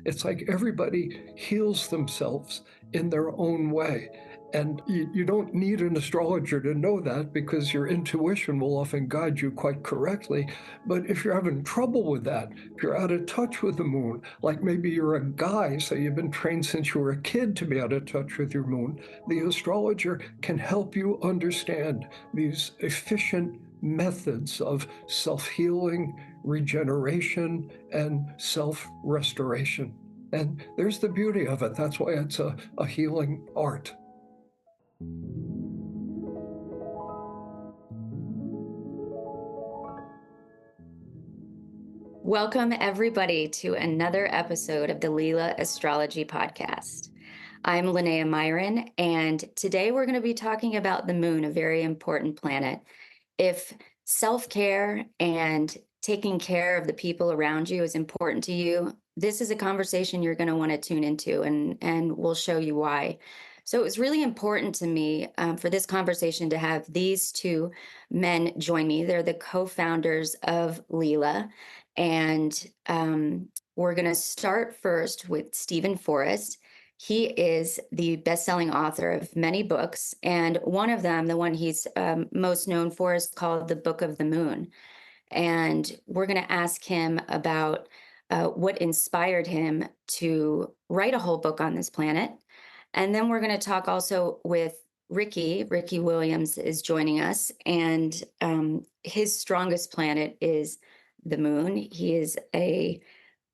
It's like everybody heals themselves in their own way. And you don't need an astrologer to know that because your intuition will often guide you quite correctly. But if you're having trouble with that, if you're out of touch with the moon, like maybe you're a guy, so you've been trained since you were a kid to be out of touch with your moon, the astrologer can help you understand these efficient methods of self-healing, regeneration, and self-restoration. And there's the beauty of it. That's why it's a healing art. Welcome, everybody, to another episode of the Lila Astrology Podcast. I'm Linnea Miron, and today we're going to be talking about the moon, a very important planet. If self-care and taking care of the people around you is important to you, this is a conversation you're going to want to tune into, and we'll show you why. So it was really important to me for this conversation to have these two men join me. They're the co-founders of Lila. And we're going to start first with Stephen Forrest. He is the best-selling author of many books, and one of them, the one he's most known for, is called The Book of the Moon. And we're going to ask him about what inspired him to write a whole book on this planet. And then we're going to talk also with Ricky. Ricky Williams is joining us, and his strongest planet is the moon. He is a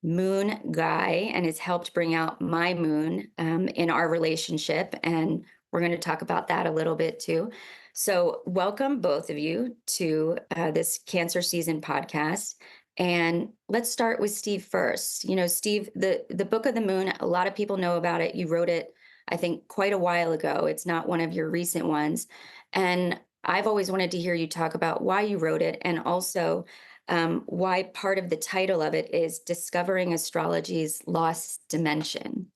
moon guy and has helped bring out my moon in our relationship. And we're going to talk about that a little bit too. So welcome both of you to this Cancer Season podcast. And let's start with Steve first. You know, Steve, the Book of the Moon, a lot of people know about it. You wrote it, I think, quite a while ago. It's not one of your recent ones. And I've always wanted to hear you talk about why you wrote it, and also why part of the title of it is Discovering Astrology's Lost Dimension.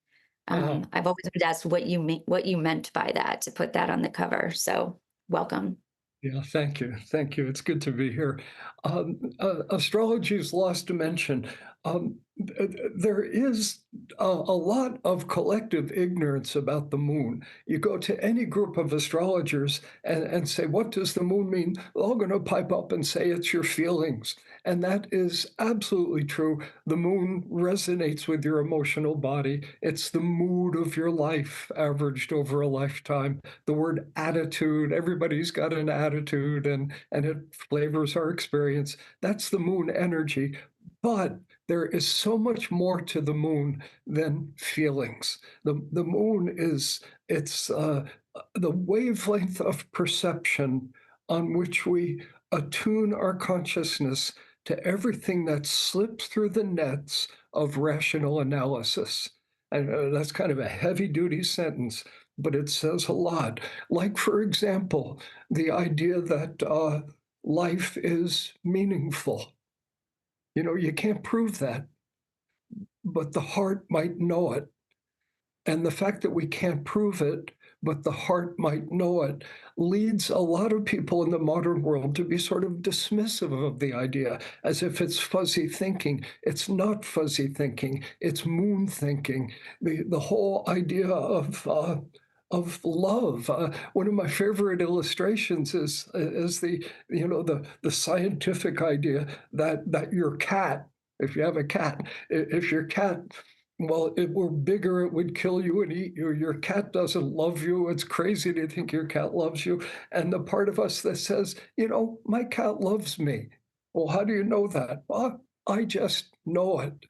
I've always been asked what you meant by that, to put that on the cover. So welcome. Yeah, thank you. Thank you. It's good to be here. Astrology's lost dimension. There is a lot of collective ignorance about the moon. You go to any group of astrologers and say, what does the moon mean? They're all going to pipe up and say it's your feelings. And that is absolutely true. The moon resonates with your emotional body. It's the mood of your life averaged over a lifetime. The word attitude, everybody's got an attitude, and it flavors our experience. That's the moon energy. But there is so much more to the moon than feelings. The moon it's the wavelength of perception on which we attune our consciousness to everything that slips through the nets of rational analysis. And that's kind of a heavy-duty sentence, but it says a lot. Like, for example, the idea that life is meaningful. You know, you can't prove that, but the heart might know it. And the fact that we can't prove it, but the heart might know it, leads a lot of people in the modern world to be sort of dismissive of the idea, as if it's fuzzy thinking. It's not fuzzy thinking, it's moon thinking. The whole idea of love. One of my favorite illustrations is the scientific idea that your cat, if you have a cat, if your cat, well, it were bigger, it would kill you and eat you. Your cat doesn't love you. It's crazy to think your cat loves you. And the part of us that says, my cat loves me. Well, how do you know that? Well, I just know it.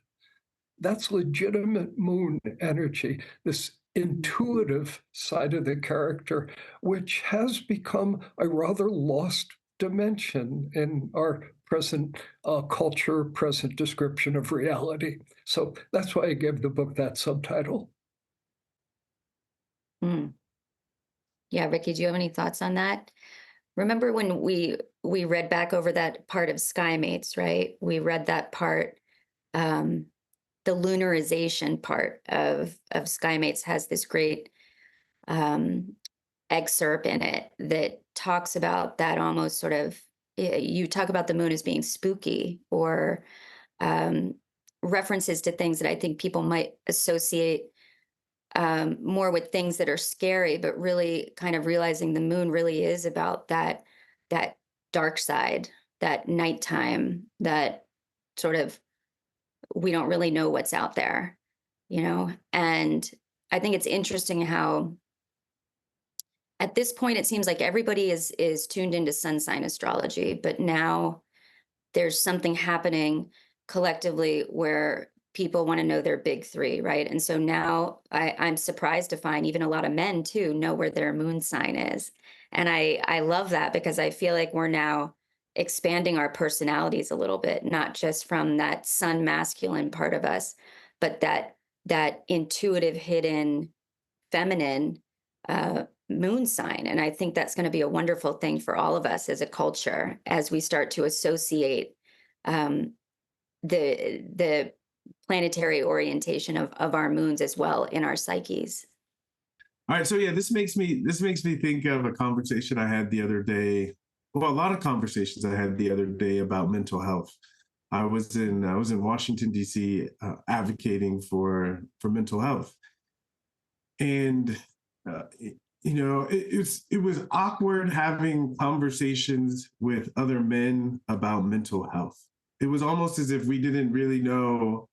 That's legitimate moon energy, this intuitive side of the character, which has become a rather lost dimension in our present culture, present description of reality. So that's why I gave the book that subtitle. Mm. Yeah, Ricky, do you have any thoughts on that? Remember when we read back over that part of Skymates, right? We read that part, the lunarization part of Skymates has this great excerpt in it that talks about that, almost sort of, you talk about the moon as being spooky, or references to things that I think people might associate more with things that are scary, but really kind of realizing the moon really is about that dark side, that nighttime, that sort of we don't really know what's out there, And I think it's interesting how at this point it seems like everybody is tuned into sun sign astrology, but now there's something happening collectively where people want to know their big three, right? And so now I'm surprised to find even a lot of men too know where their moon sign is. And I love that because I feel like we're now expanding our personalities a little bit, not just from that sun masculine part of us, but that intuitive hidden feminine moon sign. And I think that's going to be a wonderful thing for all of us as a culture as we start to associate um, the planetary orientation of our moons as well in our psyches. All right, so yeah, this makes me think of a conversation I had the other day. Well, a lot of conversations I had the other day about mental health. I was in Washington D.C. Advocating for mental health, and it was awkward having conversations with other men about mental health. It was almost as if we didn't really know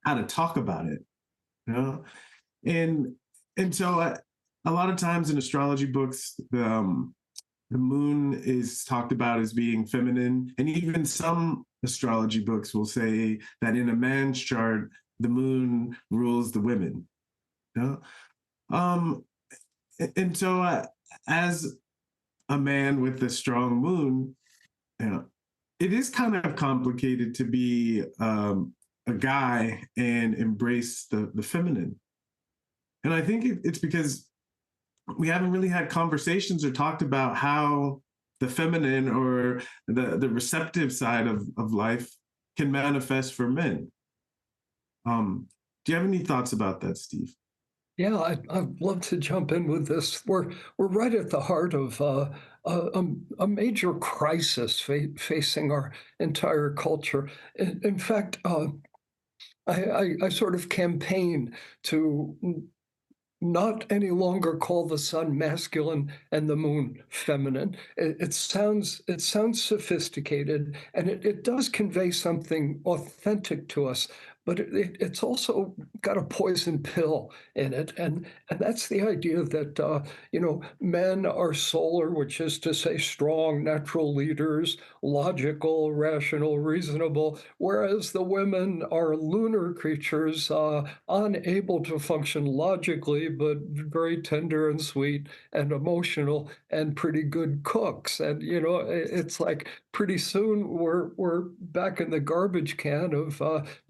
how to talk about it, and so a lot of times in astrology books, the moon is talked about as being feminine, and even some astrology books will say that in a man's chart, the moon rules the women. Um, and so as a man with a strong moon, it is kind of complicated to be a guy and embrace the feminine. And I think it's because we haven't really had conversations or talked about how the feminine or the receptive side of life can manifest for men. Do you have any thoughts about that, Steve? Yeah, I'd love to jump in with this. We're right at the heart of a major crisis facing our entire culture. In fact, I sort of campaign to not any longer call the sun masculine and the moon feminine. It sounds sophisticated, and it does convey something authentic to us, but it's also got a poison pill in it, and that's the idea that men are solar, which is to say strong, natural leaders, logical, rational, reasonable, whereas the women are lunar creatures, unable to function logically, but very tender and sweet and emotional and pretty good cooks. And it's like pretty soon we're back in the garbage can of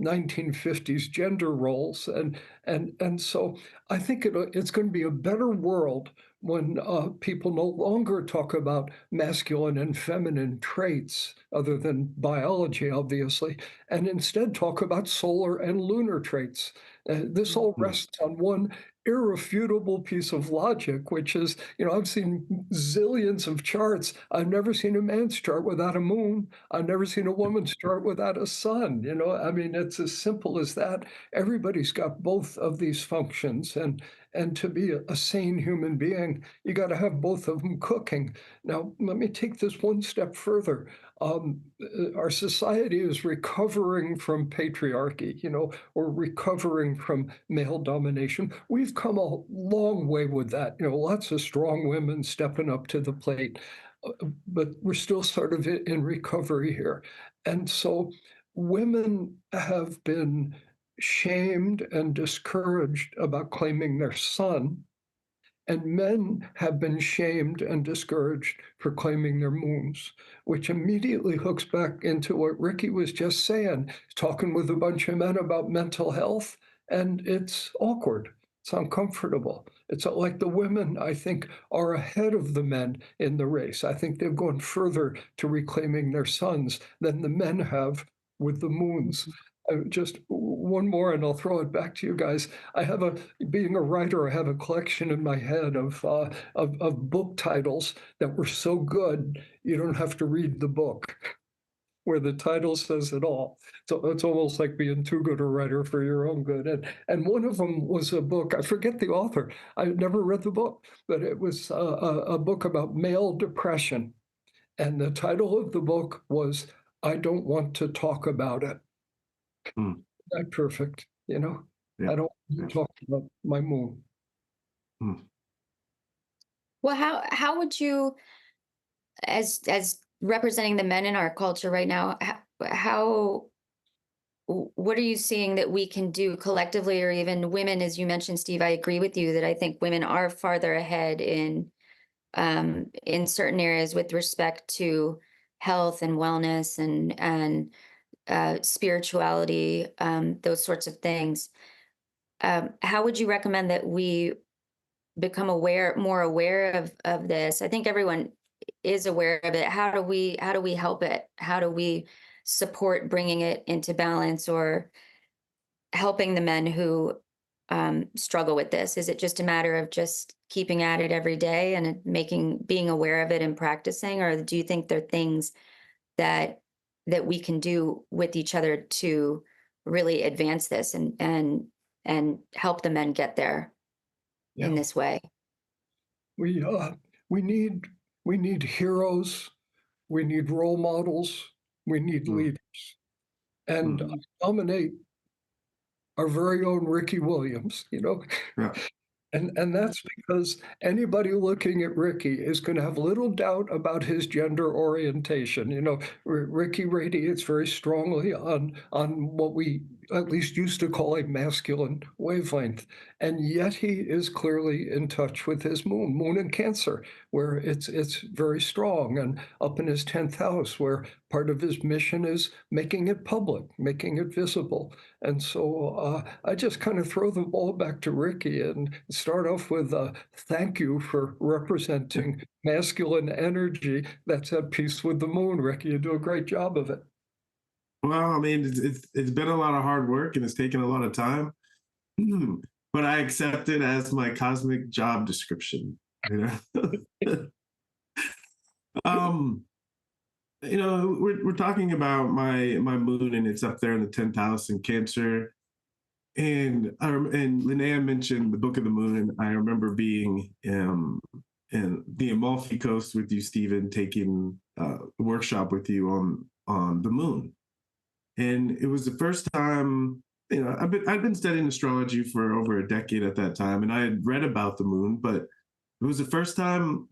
1950s gender roles, and so I think it's going to be a better world when people no longer talk about masculine and feminine traits, other than biology, obviously, and instead talk about solar and lunar traits. This all rests on one irrefutable piece of logic, which is, I've seen zillions of charts. I've never seen a man's chart without a moon. I've never seen a woman's chart without a sun. I mean, it's as simple as that. Everybody's got both of these functions, and to be a sane human being, you got to have both of them cooking. Now, let me take this one step further. Our society is recovering from patriarchy. We're recovering from male domination. We've come a long way with that. Lots of strong women stepping up to the plate, but we're still sort of in recovery here. And so women have been shamed and discouraged about claiming their sun, and men have been shamed and discouraged for claiming their moons, which immediately hooks back into what Ricky was just saying, talking with a bunch of men about mental health, and it's awkward. It's uncomfortable. It's like the women, I think, are ahead of the men in the race. I think they've gone further to reclaiming their sons than the men have with the moons. Just one more, and I'll throw it back to you guys. Being a writer, I have a collection in my head of book titles that were so good you don't have to read the book. where the title says it all. So it's almost like being too good a writer for your own good. And one of them was a book, I forget the author. I never read the book, but it was a book about male depression. And the title of the book was, I Don't Want to Talk About It. Mm. Not perfect, you know? Yeah. I don't want to talk about my moon. Mm. Well, how would you, as representing the men in our culture right now, how what are you seeing that we can do collectively, or even women, as you mentioned, Steve? I agree with you that I think women are farther ahead in certain areas with respect to health and wellness and spirituality, those sorts of things. How would you recommend that we become more aware of this? I think everyone is aware of it. How do we help it? How do we support bringing it into balance, or helping the men who struggle with this? Is it just a matter of just keeping at it every day and being aware of it and practicing, or do you think there are things that we can do with each other to really advance this and help the men get there in Yeah. this way? We we need we need heroes, we need role models, we need Mm. leaders. And Mm. nominate our very own Ricky Williams, you know? Yeah. And that's because anybody looking at Ricky is going to have little doubt about his gender orientation. You know, Ricky radiates very strongly on what we at least used to call a masculine wavelength, and yet he is clearly in touch with his moon in Cancer, where it's very strong, and up in his 10th house, where part of his mission is making it public, making it visible. And so I just kind of throw the ball back to Ricky and start off with thank you for representing masculine energy that's at peace with the moon. Ricky, you do a great job of it. Well, I mean, it's been a lot of hard work and it's taken a lot of time, but I accept it as my cosmic job description. You know, um, we're talking about my moon, and it's up there in the 10th house in Cancer. And Linnea mentioned the Book of the Moon, and I remember being in the Amalfi Coast with you, Stephen, taking a workshop with you on the moon. And it was the first time, I'd been studying astrology for over a decade at that time, and I had read about the moon, but it was the first time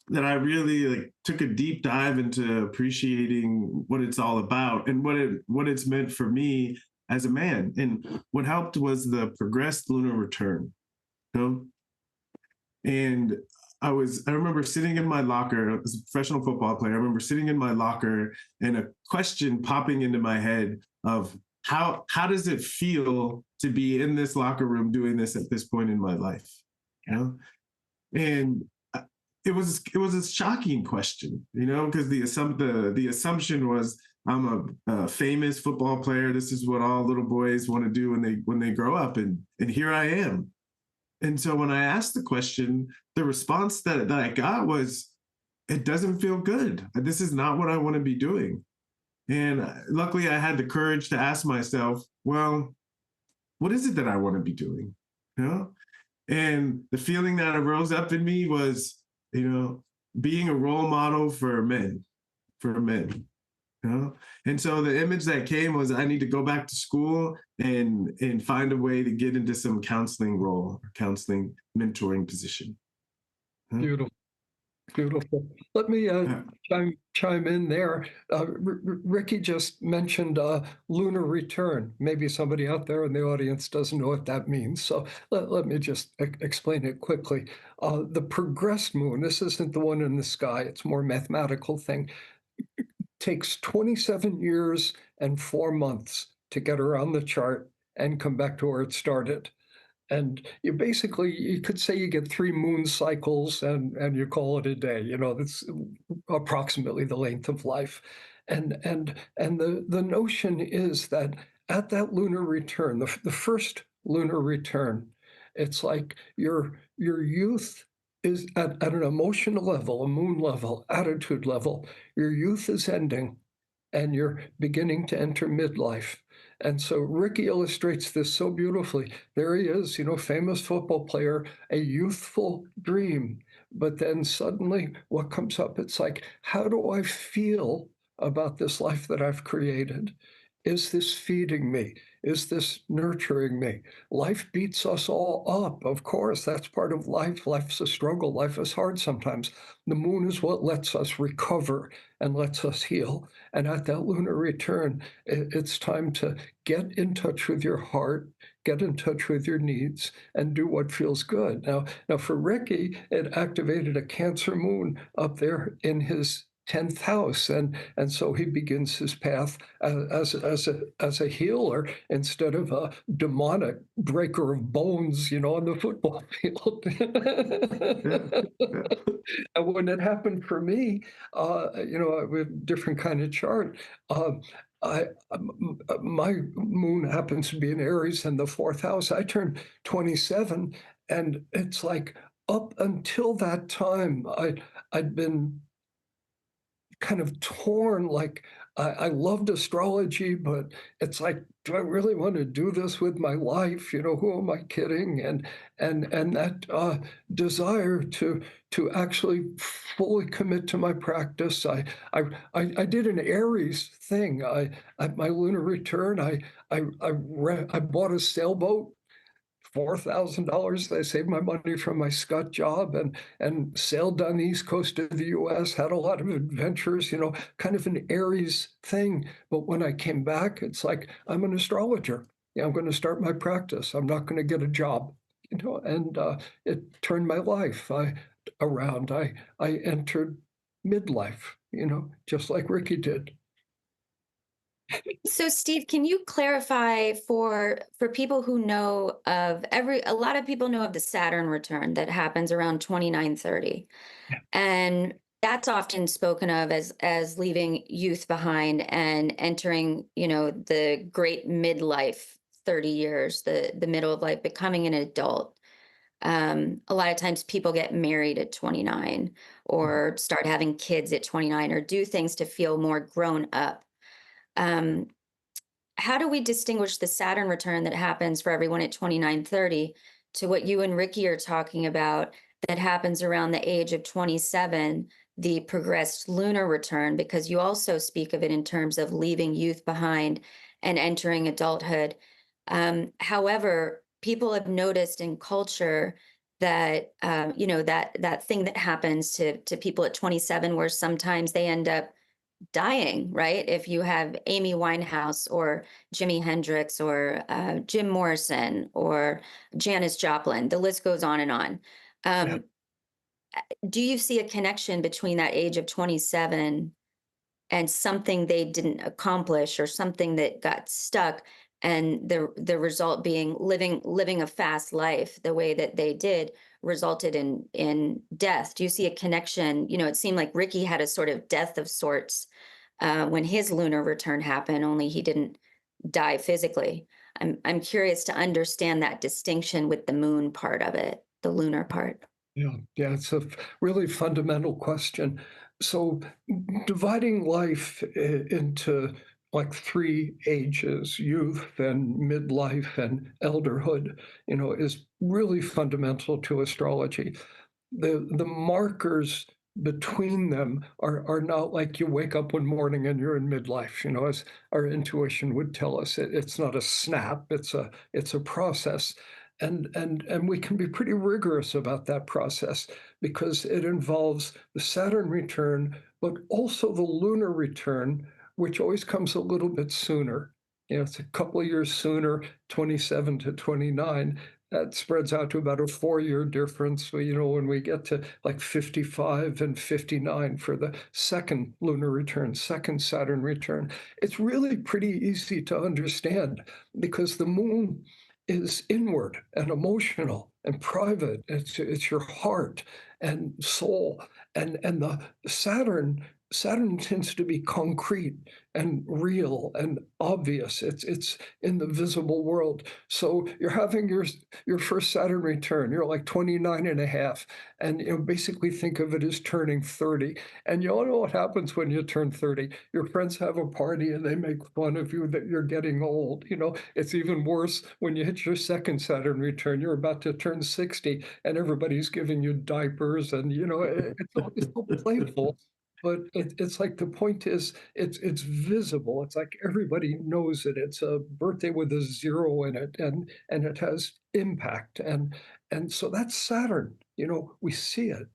that I really took a deep dive into appreciating what it's all about and what it's meant for me as a man. And what helped was the progressed lunar return. You know? And I remember sitting in my locker. I was a professional football player. I remember sitting in my locker and a question popping into my head of how does it feel to be in this locker room doing this at this point in my life? You know? And it was a shocking question, because the assumption was I'm a famous football player. This is what all little boys want to do when they grow up, and here I am. And so when I asked the question, the response that I got was, it doesn't feel good. This is not what I want to be doing. And luckily I had the courage to ask myself, well, what is it that I want to be doing? And the feeling that arose up in me was, being a role model for men. And so the image that came was, I need to go back to school and find a way to get into some counseling role, or counseling mentoring position. Beautiful. Beautiful. Let me chime in there. Ricky just mentioned lunar return. Maybe somebody out there in the audience doesn't know what that means. So let me just explain it quickly. The progressed moon, this isn't the one in the sky, it's a more mathematical thing, takes 27 years and 4 months to get around the chart and come back to where it started. And you could say you get 3 moon cycles and you call it a day. That's approximately the length of life. And the notion is that at that lunar return, the first lunar return, it's like your youth is at an emotional level, a moon level, attitude level. Your youth is ending, and you're beginning to enter midlife. And so Ricky illustrates this so beautifully. There he is, famous football player, a youthful dream. But then suddenly what comes up, it's like, how do I feel about this life that I've created? Is this feeding me? Is this nurturing me? Life beats us all up. Of course, that's part of life. Life's a struggle. Life is hard sometimes. The moon is what lets us recover and lets us heal. And at that lunar return, it's time to get in touch with your heart, get in touch with your needs, and do what feels good. Now for Ricky, it activated a Cancer moon up there in his 10th house, and so he begins his path as a healer instead of a demonic breaker of bones, on the football field. And when it happened for me, with a different kind of chart, my moon happens to be in Aries in the 4th house. I turned 27, and it's like up until that time, I'd been kind of torn. Like I loved astrology, but it's like, do I really want to do this with my life? Who am I kidding? And that desire to actually fully commit to my practice. I did an Aries thing. At my lunar return, I bought a sailboat. $4,000. I saved my money from my Scott job and sailed down the east coast of the U.S., had a lot of adventures, kind of an Aries thing. But when I came back, it's like, I'm an astrologer. Yeah, I'm going to start my practice. I'm not going to get a job, and it turned my life around. I entered midlife, just like Ricky did. So Steve, can you clarify for people who know of a lot of people know of the Saturn return that happens around 2930. And that's often spoken of as leaving youth behind and entering, the great midlife 30 years, the middle of life, becoming an adult. A lot of times people get married at 29 or start having kids at 29 or do things to feel more grown up. Um, how do we distinguish the Saturn return that happens for everyone at 2930 to what you and Ricky are talking about that happens around the age of 27, the progressed lunar return? Because you also speak of it in terms of leaving youth behind and entering adulthood. However, people have noticed in culture that that thing that happens to people at 27, where sometimes they end up dying, right? If you have Amy Winehouse or Jimi Hendrix or Jim Morrison or Janis Joplin, the list goes on and on. Yeah. Do you see a connection between that age of 27 and something they didn't accomplish or something that got stuck, and the result being living a fast life the way that they did resulted in death? Do you see a connection? It seemed like Ricky had a sort of death of sorts when his lunar return happened, only he didn't die physically. I'm curious to understand that distinction with the moon part of it, the lunar part. Yeah, it's a really fundamental question. So, dividing life into like 3 ages, youth and midlife and elderhood, is really fundamental to astrology. The markers between them are not like you wake up one morning and you're in midlife, as our intuition would tell us. It's not a snap, it's a process. And we can be pretty rigorous about that process because it involves the Saturn return, but also the lunar return, which always comes a little bit sooner. It's a couple of years sooner, 27 to 29. That spreads out to about a 4-year difference. So, when we get to like 55 and 59 for the second lunar return, second Saturn return, it's really pretty easy to understand because the moon is inward and emotional and private. It's your heart and soul. And the Saturn Saturn tends to be concrete and real and obvious. It's in the visible world. So you're having your first Saturn return. You're like 29 and a half. And basically think of it as turning 30. And you all know what happens when you turn 30. Your friends have a party and they make fun of you that you're getting old. It's even worse when you hit your second Saturn return. You're about to turn 60 and everybody's giving you diapers and it's all playful. But it's like the point is, it's visible. It's like everybody knows it. It's a birthday with a zero in it, and it has impact. And so that's Saturn. We see it.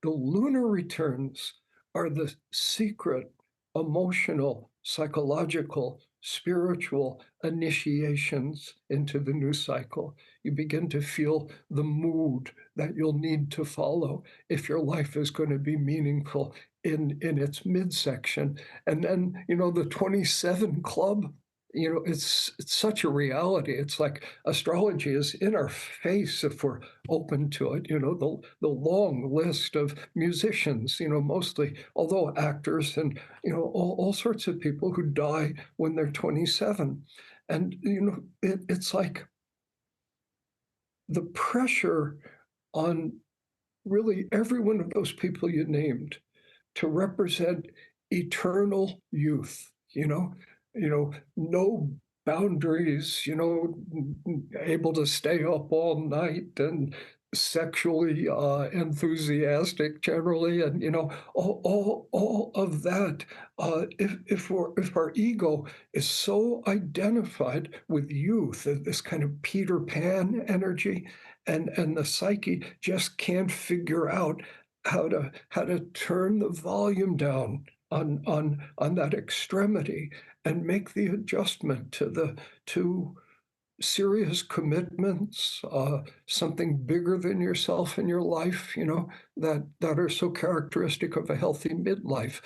The lunar returns are the secret, emotional, psychological, spiritual initiations into the new cycle. You begin to feel the mood that you'll need to follow if your life is going to be meaningful in its midsection. And then, the 27 club, it's such a reality. It's like astrology is in our face if we're open to it. The long list of musicians, mostly, although actors and all sorts of people who die when they're 27. And it's like the pressure on really every one of those people you named to represent eternal youth, no boundaries, able to stay up all night and sexually enthusiastic generally, and all of that. If our ego is so identified with youth, this kind of Peter Pan energy, and the psyche just can't figure out how to turn the volume down on that extremity and make the adjustment to serious commitments, something bigger than yourself in your life, that are so characteristic of a healthy midlife.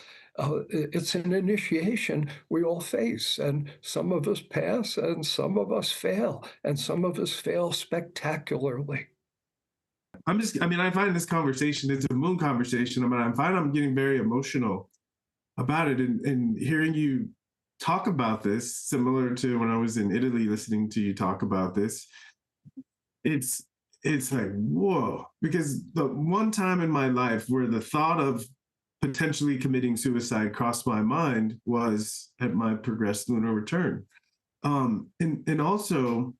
It's an initiation we all face, and some of us pass, and some of us fail, and some of us fail spectacularly. I find this conversation, it's a moon conversation. I find I'm getting very emotional about it, and hearing you talk about this, similar to when I was in Italy listening to you talk about this. It's like, whoa, because the one time in my life where the thought of potentially committing suicide crossed my mind was at my progressed lunar return. And also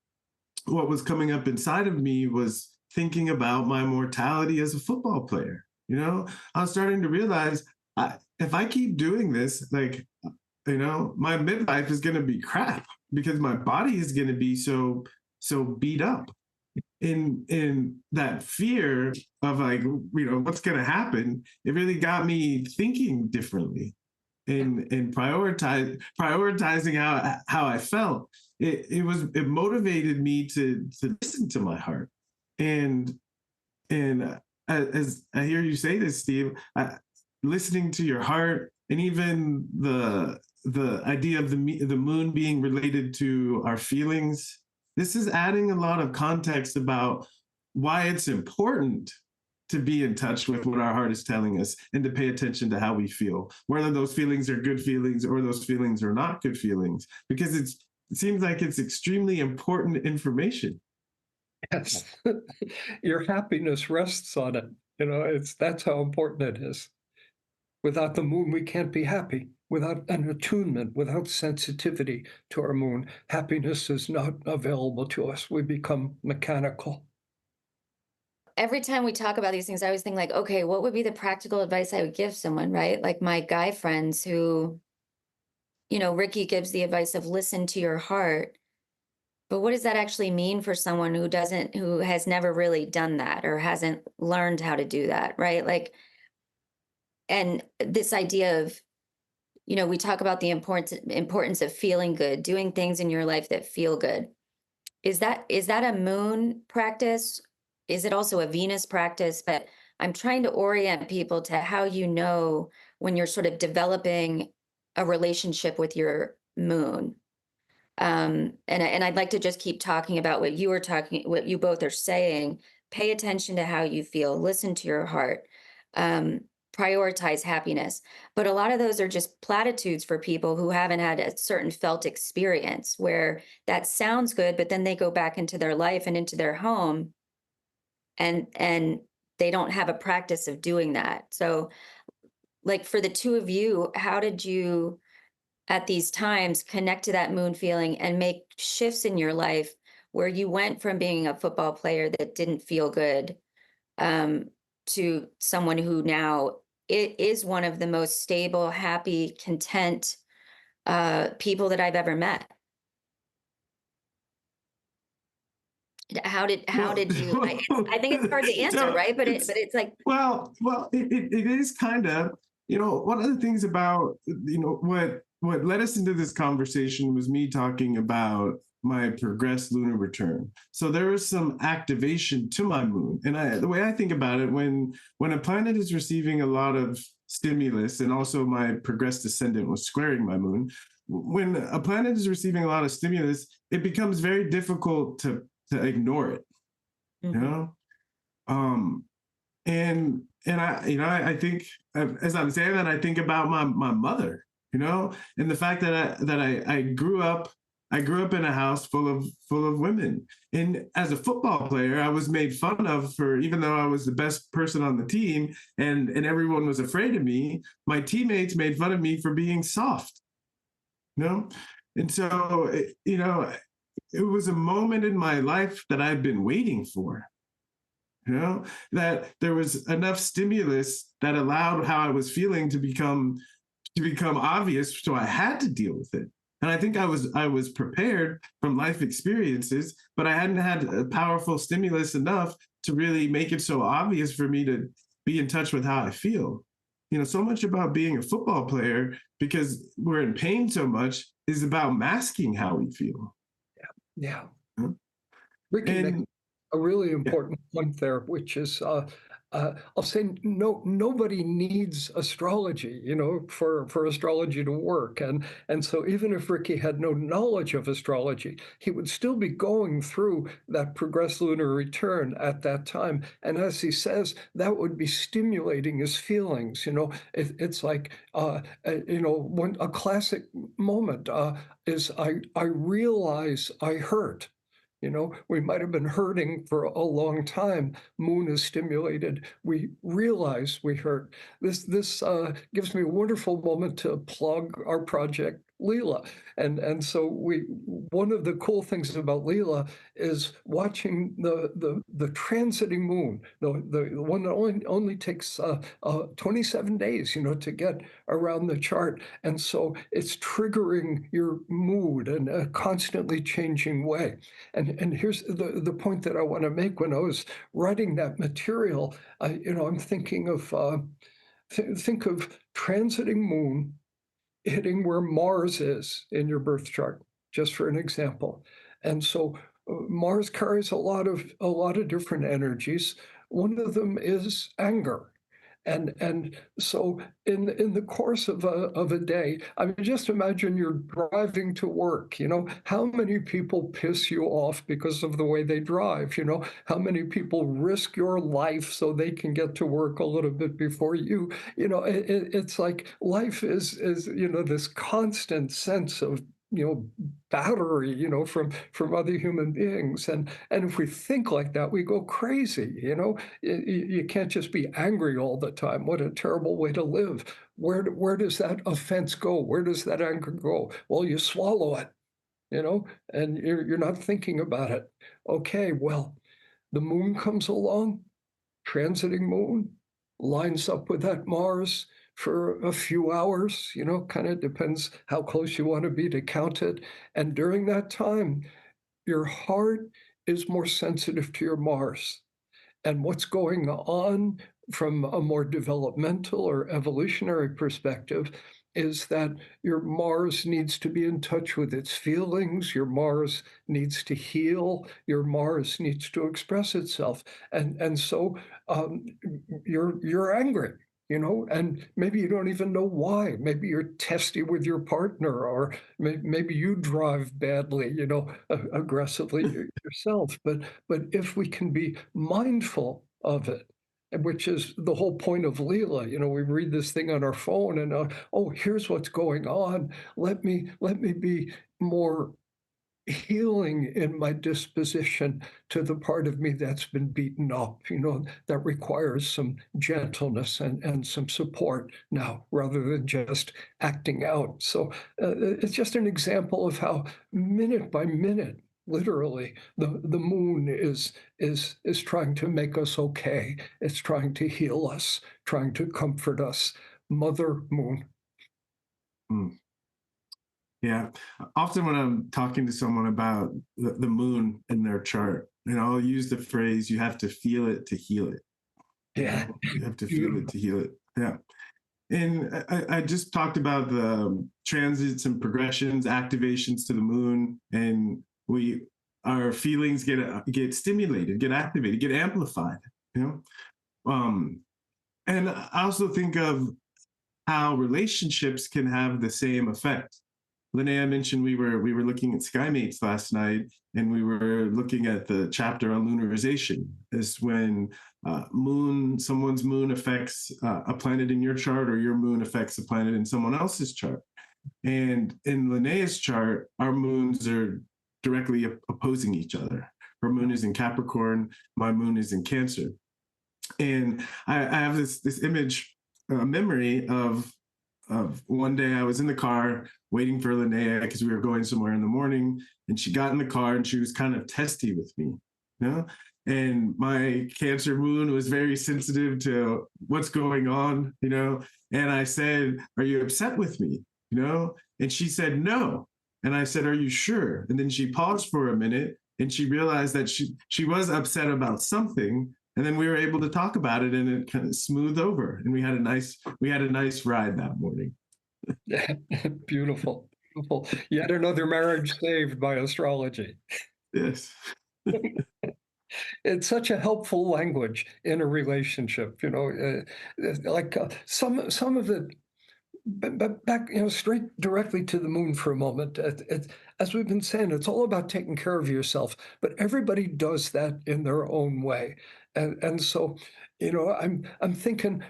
what was coming up inside of me was thinking about my mortality as a football player. I was starting to realize if I keep doing this, like, my midlife is going to be crap because my body is going to be so beat up. In that fear of like, what's going to happen, it really got me thinking differently and prioritizing how I felt. It motivated me to listen to my heart. And as I hear you say this, Steve, listening to your heart, and even the idea of the moon being related to our feelings, this is adding a lot of context about why it's important to be in touch with what our heart is telling us and to pay attention to how we feel, whether those feelings are good feelings or those feelings are not good feelings, because it seems like it's extremely important information. Yes. Your happiness rests on it. That's how important it is. Without the moon, we can't be happy. Without an attunement, without sensitivity to our moon, happiness is not available to us. We become mechanical. Every time we talk about these things, I always think like, okay, what would be the practical advice I would give someone, right? Like my guy friends who, Ricky gives the advice of listen to your heart. But what does that actually mean for someone who has never really done that or hasn't learned how to do that, right? Like, and this idea of, we talk about the importance of feeling good, doing things in your life that feel good. Is that a moon practice? Is it also a Venus practice? But I'm trying to orient people to how when you're sort of developing a relationship with your moon. And I'd like to just keep talking about what you both are saying. Pay attention to how you feel. Listen to your heart. prioritize happiness. But a lot of those are just platitudes for people who haven't had a certain felt experience where that sounds good, but then they go back into their life and into their home, and they don't have a practice of doing that. So, like, for the two of you, how did you at these times connect to that moon feeling and make shifts in your life where you went from being a football player that didn't feel good, um, to someone who now it is one of the most stable, happy, content people that I've ever met? How Well, did you? I think it's hard to answer, so right? But it's like, it is kind of, one of the things about, what led us into this conversation was me talking about my progressed lunar return. So there was some activation to my moon. And the way I think about it, when a planet is receiving a lot of stimulus, and also my progressed ascendant was squaring my moon, when a planet is receiving a lot of stimulus, it becomes very difficult to ignore it, you mhm. know? Um, and I think, as I'm saying that, I think about my mother, and the fact that I grew up in a house full of women. And as a football player, I was made fun of for, even though I was the best person on the team and everyone was afraid of me, my teammates made fun of me for being soft, you know? And so, it was a moment in my life that I've been waiting for, that there was enough stimulus that allowed how I was feeling to become obvious. So I had to deal with it. And I think I was prepared from life experiences, but I hadn't had a powerful stimulus enough to really make it so obvious for me to be in touch with how I feel. So much about being a football player, because we're in pain so much, is about masking how we feel. Yeah. Huh? Ricky makes And a really yeah, important point there, which is I'll say nobody needs astrology, for astrology to work. And so even if Ricky had no knowledge of astrology, he would still be going through that progressed lunar return at that time. And as he says, that would be stimulating his feelings. It's like one a classic moment is I realize I hurt. We might have been hurting for a long time. Moon is stimulated. We realize we hurt. This gives me a wonderful moment to plug our project, Lila. And so one of the cool things about Lila is watching the transiting moon, the one that only takes 27 days, to get around the chart. And so it's triggering your mood in a constantly changing way. And here's the point that I want to make. When I was writing that material, I'm thinking of think of transiting moon hitting where Mars is in your birth chart, just for an example. And so Mars carries a lot of different energies. One of them is anger. And so in the course of a day, I mean, just imagine you're driving to work. How many people piss you off because of the way they drive? How many people risk your life so they can get to work a little bit before you? It's like life is this constant sense of battery, from other human beings. And if we think like that, we go crazy. You can't just be angry all the time. What a terrible way to live. Where does that offense go? Where does that anger go? Well, you swallow it, and you're not thinking about it. Okay, well, the moon comes along, transiting moon, lines up with that Mars for a few hours, kind of depends how close you want to be to count it. And during that time, your heart is more sensitive to your Mars. And what's going on from a more developmental or evolutionary perspective is that your Mars needs to be in touch with its feelings. Your Mars needs to heal. Your Mars needs to express itself. And so um, you're angry. And maybe you don't even know why. Maybe you're testy with your partner, or maybe you drive badly, aggressively yourself. But if we can be mindful of it, which is the whole point of Lila. We read this thing on our phone and, oh, here's what's going on. Let me be more healing in my disposition to the part of me that's been beaten up, that requires some gentleness and some support now, rather than just acting out. So it's just an example of how minute by minute, literally, the moon is trying to make us okay. It's trying to heal us, trying to comfort us. Mother Moon. Mm. Yeah. Often when I'm talking to someone about the moon in their chart, I'll use the phrase, you have to feel it to heal it. Yeah. You have to feel it to heal it. Yeah. And I just talked about the transits and progressions, activations to the moon, and our feelings get stimulated, get activated, get amplified. And I also think of how relationships can have the same effect. Linnea mentioned we were looking at Skymates last night, and we were looking at the chapter on lunarization. Is when someone's moon affects a planet in your chart, or your moon affects a planet in someone else's chart. And in Linnea's chart, our moons are directly opposing each other. Her moon is in Capricorn, my moon is in Cancer. And I have this image, memory of one day I was in the car waiting for Linnea because we were going somewhere in the morning, and she got in the car and she was kind of testy with me, and my Cancer moon was very sensitive to what's going on, and I said, "Are you upset with me?" And she said, "No." And I said, "Are you sure?" And then she paused for a minute, and she realized that she was upset about something. And then we were able to talk about it, and it kind of smoothed over, and we had a nice ride that morning. Beautiful, beautiful. Yet another marriage saved by astrology. Yes. It's such a helpful language in a relationship, like some of it. But back, straight directly to the moon for a moment. As we've been saying, it's all about taking care of yourself, but everybody does that in their own way. And so, I'm thinking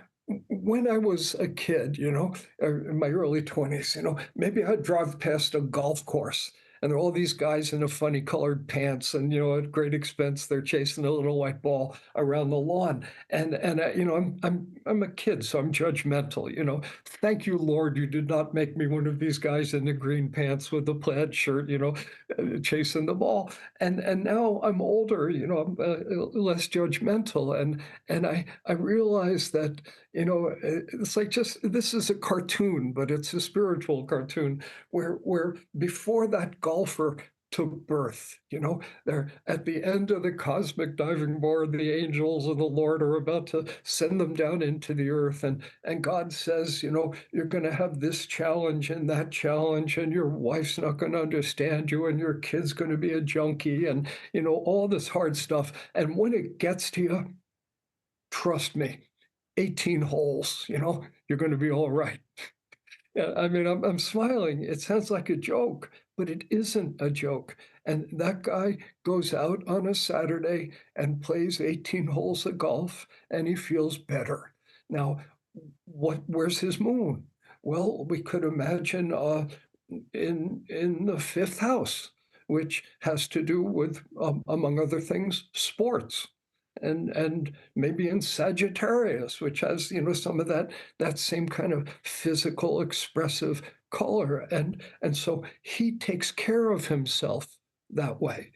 when I was a kid, in my early 20s, maybe I'd drive past a golf course. And there are all these guys in a funny colored pants, and at great expense, they're chasing a little white ball around the lawn. And I'm a kid, so I'm judgmental. Thank you, Lord, you did not make me one of these guys in the green pants with the plaid shirt, chasing the ball. And now I'm older, I'm less judgmental, and I realize that it's like, this is a cartoon, but it's a spiritual cartoon where before that golfer took birth, they're at the end of the cosmic diving board, the angels and the Lord are about to send them down into the earth, and God says, you're going to have this challenge and that challenge, and your wife's not going to understand you, and your kid's going to be a junkie, and all this hard stuff. And when it gets to you, trust me, 18 holes, you're going to be all right. Yeah, I mean, I'm smiling. It sounds like a joke, but it isn't a joke. And that guy goes out on a Saturday and plays 18 holes of golf, and he feels better. Now, where's his moon? Well, we could imagine in the fifth house, which has to do with, among other things, sports. And maybe in Sagittarius, which has some of that same kind of physical expressive color, and so he takes care of himself that way,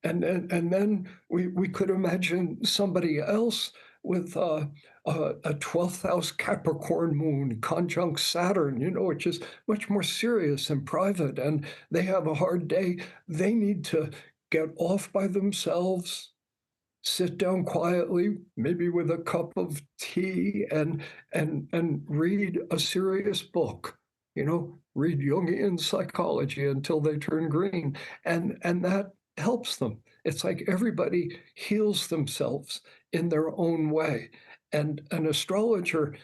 and then we could imagine somebody else with a 12th house Capricorn moon conjunct Saturn, which is much more serious and private, and they have a hard day. They need to get off by themselves, sit down quietly, maybe with a cup of tea, and read a serious book. Read Jungian psychology until they turn green, and that helps them. It's like everybody heals themselves in their own way, and an astrologer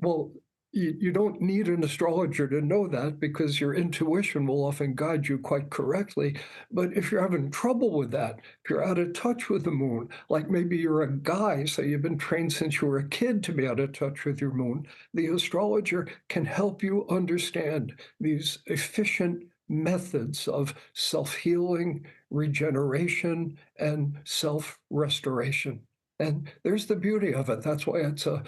will you don't need an astrologer to know that because your intuition will often guide you quite correctly. But if you're having trouble with that, if you're out of touch with the moon, like maybe you're a guy, so you've been trained since you were a kid to be out of touch with your moon, the astrologer can help you understand these efficient methods of self-healing, regeneration, and self-restoration. And there's the beauty of it. That's why it's a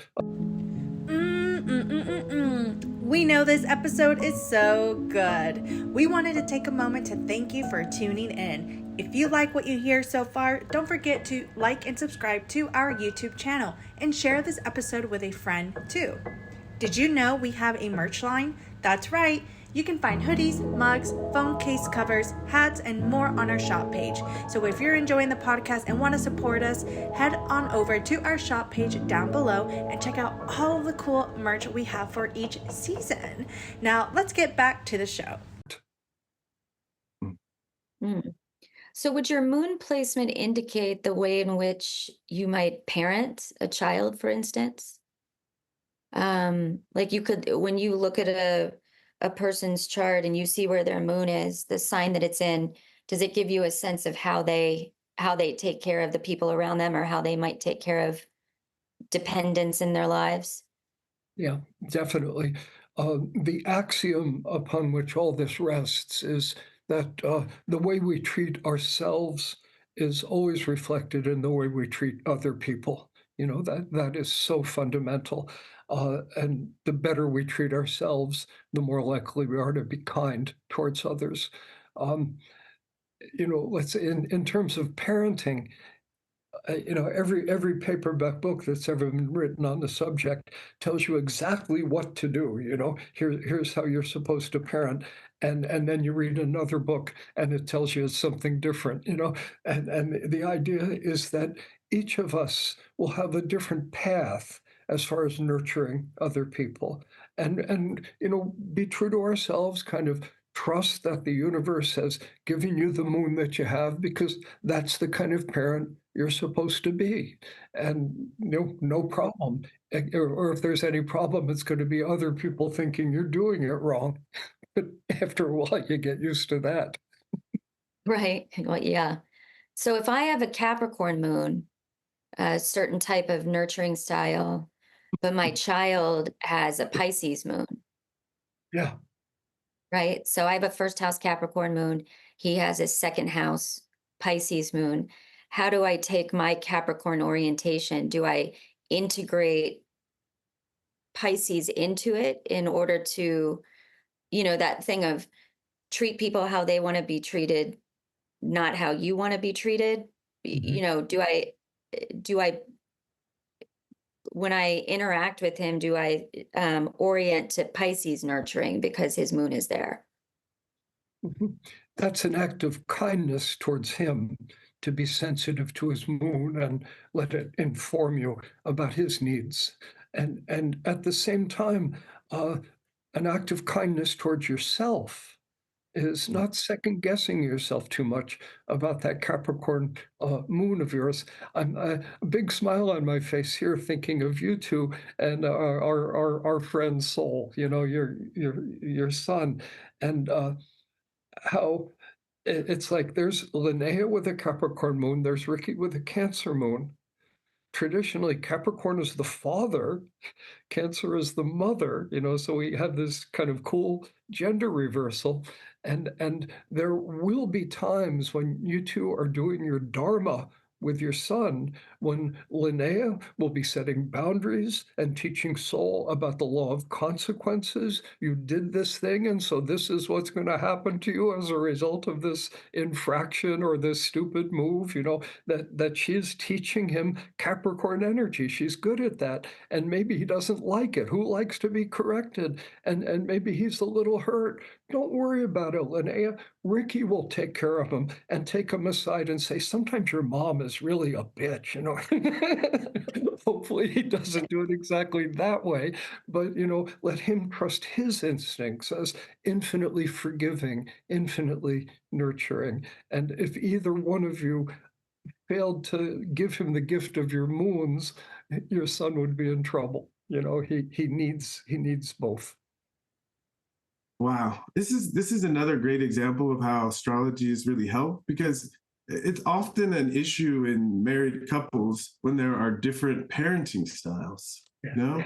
We know this episode is so good. We wanted to take a moment to thank you for tuning in. If you like what you hear so far, don't forget to like and subscribe to our YouTube channel and share this episode with a friend too. Did you know we have a merch line? That's right. You can find hoodies, mugs, phone case covers, hats, and more on our shop page. So if you're enjoying the podcast and want to support us, head on over to our shop page down below and check out all of the cool merch we have for each season. Now, let's get back to the show. Mm. So would your moon placement indicate the way in which you might parent a child, for instance? Like you could, when you look at a person's chart and you see where their moon is, the sign that it's in, does it give you a sense of how they take care of the people around them, or how they might take care of dependents in their lives? Yeah, definitely. The axiom upon which all this rests is that the way we treat ourselves is always reflected in the way we treat other people. You know, that is so fundamental. And the better we treat ourselves, the more likely we are to be kind towards others. You know, in terms of parenting, you know, every paperback book that's ever been written on the subject tells you exactly what to do. You know, here's how you're supposed to parent, and then you read another book and it tells you something different. You know, and the idea is that each of us will have a different path as far as nurturing other people, and you know, be true to ourselves. Kind of trust that the universe has given you the moon that you have, because that's the kind of parent you're supposed to be. And no problem. Or if there's any problem, it's going to be other people thinking you're doing it wrong. But after a while, you get used to that. Right. Well, yeah. So if I have a Capricorn moon, a certain type of nurturing style, but my child has a Pisces moon, Yeah. right? So I have a first house Capricorn moon. He has a second house Pisces moon. How do I take my Capricorn orientation? Do I integrate Pisces into it in order to, that thing of treat people how they want to be treated, not how you want to be treated? Mhm. Do I, when I interact with him, do I orient to Pisces nurturing because his moon is there? Mhm. That's an act of kindness towards him, to be sensitive to his moon and let it inform you about his needs. And at the same time, uh, an act of kindness towards yourself is not second guessing yourself too much about that Capricorn moon of yours. I'm a big smile on my face here, thinking of you two and our friend Soul. You know, your son, and how it's like there's Linnea with a Capricorn moon, there's Ricky with a Cancer moon. Traditionally, Capricorn is the father, Cancer is the mother, you know, so we have this kind of cool gender reversal. And there will be times when you two are doing your dharma with your son, when Linnea will be setting boundaries and teaching Soul about the law of consequences. You did this thing, and so this is what's going to happen to you as a result of this infraction or this stupid move, you know, that she's teaching him Capricorn energy. She's good at that. And maybe he doesn't like it. Who likes to be corrected? And maybe he's a little hurt. Don't worry about it, Linnea. Ricky will take care of him and take him aside and say, sometimes your mom is really a bitch, you know. Hopefully he doesn't do it exactly that way, but, you know, let him trust his instincts as infinitely forgiving, infinitely nurturing. And if either one of you failed to give him the gift of your moons, your son would be in trouble. he needs both. Wow, this is another great example of how astrology has really helped, because it's often an issue in married couples when there are different parenting styles, you know,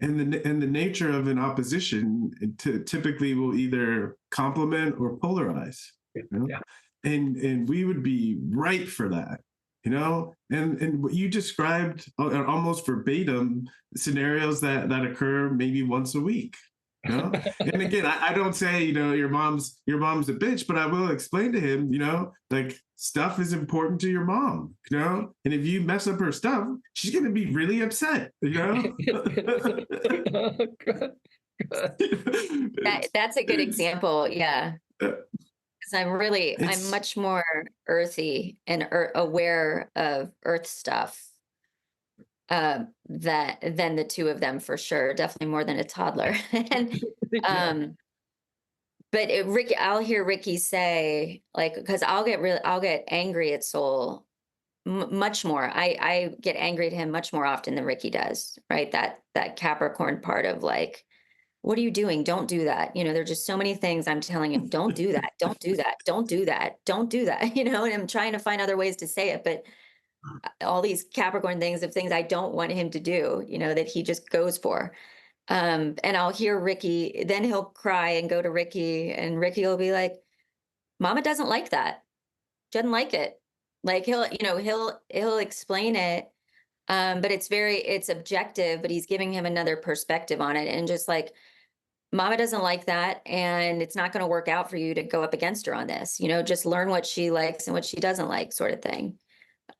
and the nature of an opposition typically will either complement or polarize, you know, Yeah. and we would be ripe for that, you know, and what you described almost verbatim scenarios that occur maybe once a week. You know? And again, I don't say, your mom's a bitch, but I will explain to him, like, stuff is important to your mom, and if you mess up her stuff, she's gonna be really upset, Good, good. That's a good example. Yeah. Because I'm much more earthy and aware of earth stuff than the two of them, for sure. Definitely more than a toddler. And but Ricky, I'll hear Ricky say, like, because I'll get angry at Soul much more. I get angry at him much more often than Ricky does, right? That Capricorn part of, like, what are you doing? Don't do that. There's just so many things I'm telling him, don't do that, don't do that, don't do that, don't do that, and I'm trying to find other ways to say it, but all these Capricorn things I don't want him to do, that he just goes for. And I'll hear Ricky, then he'll cry and go to Ricky, and Ricky will be like, Mama doesn't like that. Doesn't like it. Like he'll explain it. But it's objective, but he's giving him another perspective on it. And just like, Mama doesn't like that, and it's not going to work out for you to go up against her on this, just learn what she likes and what she doesn't like, sort of thing.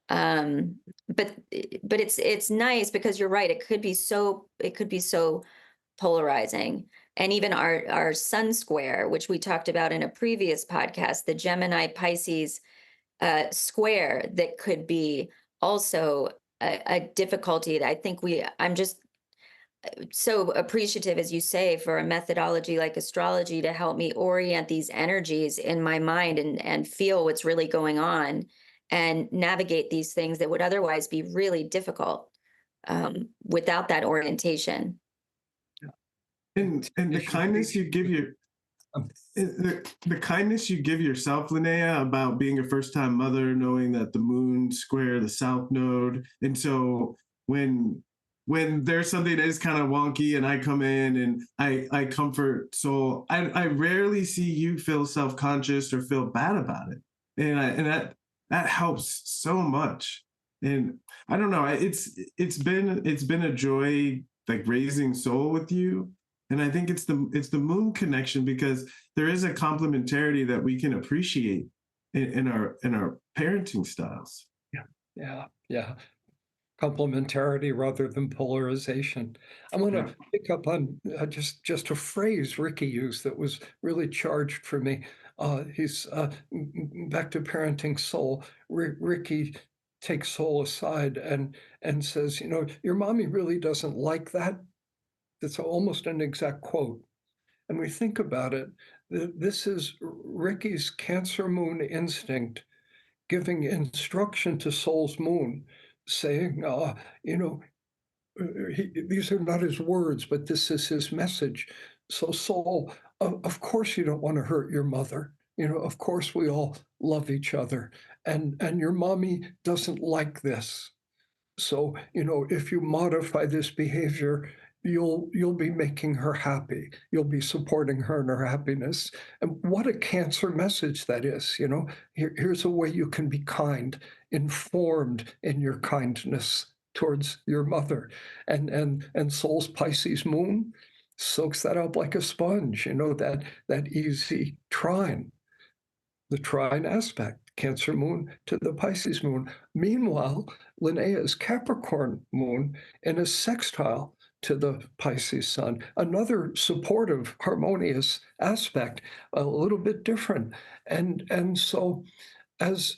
But it's nice, because you're right. It could be so polarizing. And even our sun square, which we talked about in a previous podcast, the Gemini Pisces square, that could be also a difficulty that I think I'm just so appreciative, as you say, for a methodology like astrology to help me orient these energies in my mind and feel what's really going on and navigate these things that would otherwise be really difficult without that orientation. And the kindness you give the kindness you give yourself, Linnea, about being a first-time mother, knowing that the moon square the south node, and so when there's something that is kind of wonky and I come in and I comfort Soul, I rarely see you feel self-conscious or feel bad about it, and that helps so much. And I don't know, it's been a joy, like, raising Soul with you. And I think it's the moon connection, because there is a complementarity that we can appreciate in our parenting styles. Yeah. Complementarity rather than polarization. I want to pick up on just a phrase Ricky used that was really charged for me. He's back to parenting Soul. Ricky takes Soul aside and says, your mommy really doesn't like that. That's almost an exact quote. And we think about it, this is Ricky's Cancer moon instinct giving instruction to Soul's moon, saying, these are not his words, but this is his message. So Soul, of course you don't want to hurt your mother. Of course we all love each other. And your mommy doesn't like this. So, if you modify this behavior, you'll be making her happy. You'll be supporting her in her happiness. And what a Cancer message that is. Here's a way you can be kind, informed in your kindness towards your mother. And Soul's Pisces moon soaks that up like a sponge, that easy trine, the trine aspect, Cancer moon to the Pisces moon. Meanwhile, Linnea's Capricorn moon in a sextile to the Pisces sun, another supportive, harmonious aspect, a little bit different. And so as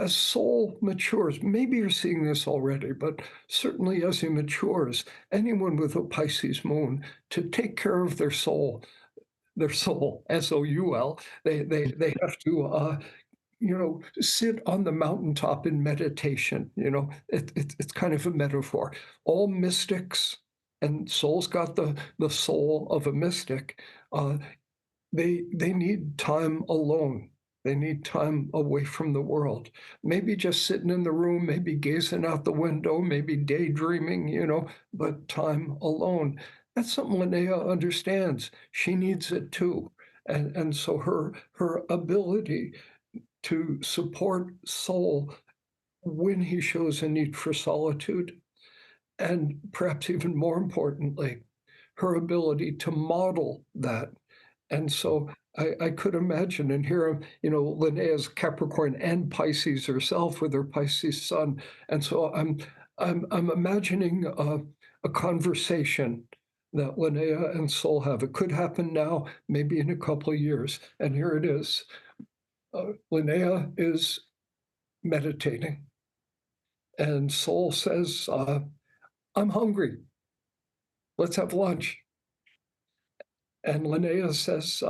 Soul matures, maybe you're seeing this already, but certainly as he matures, anyone with a Pisces moon, to take care of their soul, S-O-U-L, they have to sit on the mountaintop in meditation. It's kind of a metaphor. All mystics and soul's got the soul of a mystic. They need time alone. They need time away from the world. Maybe just sitting in the room, maybe gazing out the window, maybe daydreaming, but time alone. That's something Linnea understands. She needs it too. And so her ability to support soul when he shows a need for solitude, and perhaps even more importantly, her ability to model that. And so I could imagine, and here, Linnea's Capricorn and Pisces herself with her Pisces sun. And so I'm imagining a conversation that Linnea and Soul have. It could happen now, maybe in a couple of years. And here it is. Linnea is meditating, and Soul says, I'm hungry. Let's have lunch. And Linnea says,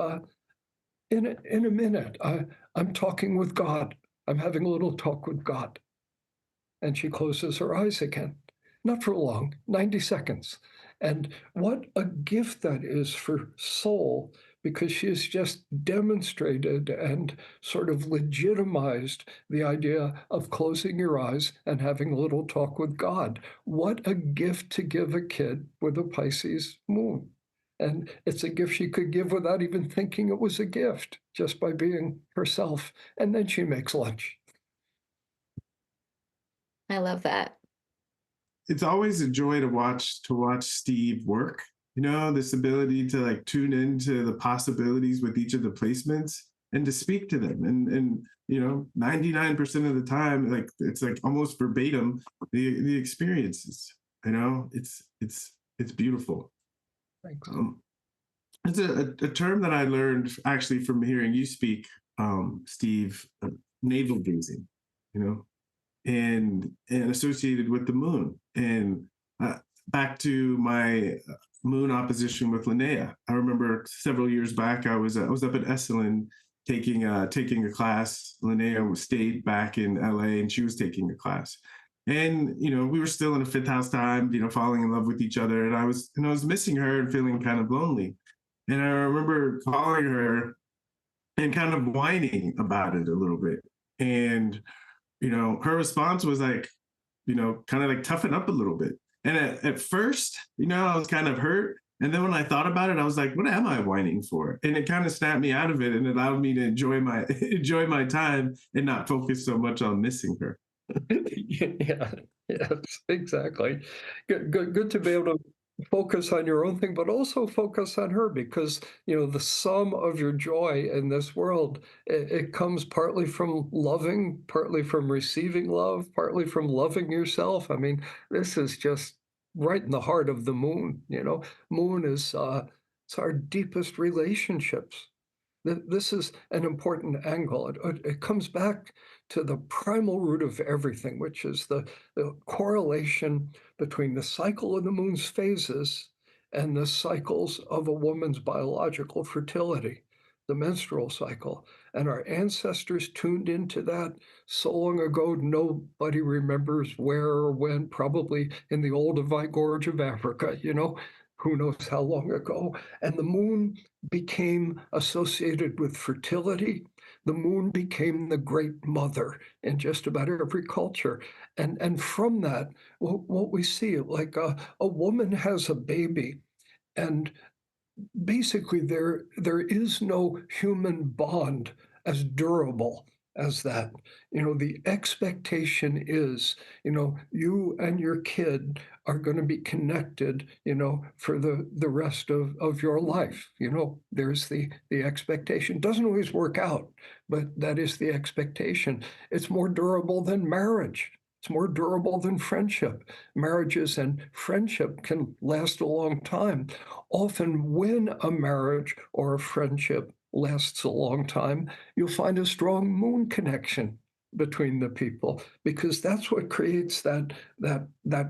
in a minute, I'm talking with God. I'm having a little talk with God. And she closes her eyes again. Not for long, 90 seconds. And what a gift that is for Soul, because she has just demonstrated and sort of legitimized the idea of closing your eyes and having a little talk with God. What a gift to give a kid with a Pisces moon. And it's a gift she could give without even thinking it was a gift, just by being herself. And then she makes lunch. I love that. It's always a joy to watch Steve work. This ability to like tune into the possibilities with each of the placements and to speak to them. And 99% of the time, like it's like almost verbatim the experiences. It's beautiful. Thanks. It's a term that I learned actually from hearing you speak, Steve, navel gazing, and associated with the moon. And back to my moon opposition with Linnea. I remember several years back, I was up at Esalen taking a class. Linnea stayed back in LA, and she was taking a class. And, we were still in a fifth house time, falling in love with each other. And I was missing her and feeling kind of lonely. And I remember calling her and kind of whining about it a little bit. And, her response was like, kind of like toughen up a little bit. And at first, I was kind of hurt. And then when I thought about it, I was like, what am I whining for? And it kind of snapped me out of it and allowed me to enjoy my time and not focus so much on missing her. Yeah, yes, exactly. Good to be able to focus on your own thing, but also focus on her, because the sum of your joy in this world, it comes partly from loving, partly from receiving love, partly from loving yourself. I mean, this is just right in the heart of the moon. Moon is it's our deepest relationships. This is an important angle. It comes back to the primal root of everything, which is the correlation between the cycle of the moon's phases and the cycles of a woman's biological fertility, the menstrual cycle. And our ancestors tuned into that so long ago, nobody remembers where or when, probably in the Olduvai Gorge of Africa, who knows how long ago. And the moon became associated with fertility. The moon became the great mother in just about every culture. And from that, what we see, like a woman has a baby, and basically there is no human bond as durable as that. The expectation is, you and your kid are going to be connected, for the rest of your life. There's the expectation. Doesn't always work out, but that is the expectation. It's more durable than marriage. It's more durable than friendship. Marriages and friendship can last a long time. Often when a marriage or a friendship lasts a long time, you'll find a strong moon connection between the people, because that's what creates that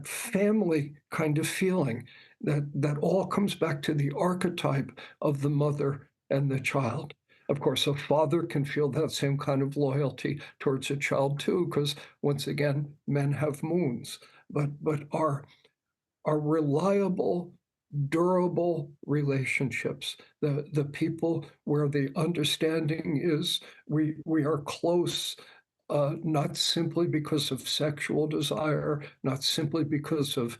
family kind of feeling, that all comes back to the archetype of the mother and the child. Of course, a father can feel that same kind of loyalty towards a child too, because once again, men have moons. But our are reliable, durable relationships. The people where the understanding is we are close, not simply because of sexual desire, not simply because of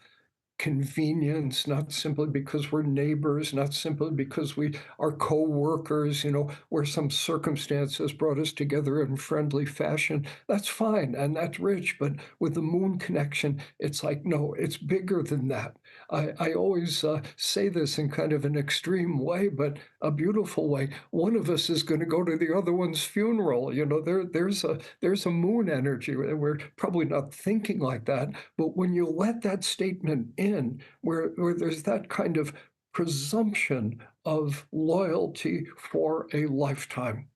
convenience, not simply because we're neighbors, not simply because we are co-workers, where some circumstances brought us together in friendly fashion. That's fine and that's rich, but with the moon connection, it's like, no, it's bigger than that. I always say this in kind of an extreme way, but a beautiful way. One of us is going to go to the other one's funeral. There's a moon energy. We're probably not thinking like that, but when you let that statement in, where there's that kind of presumption of loyalty for a lifetime,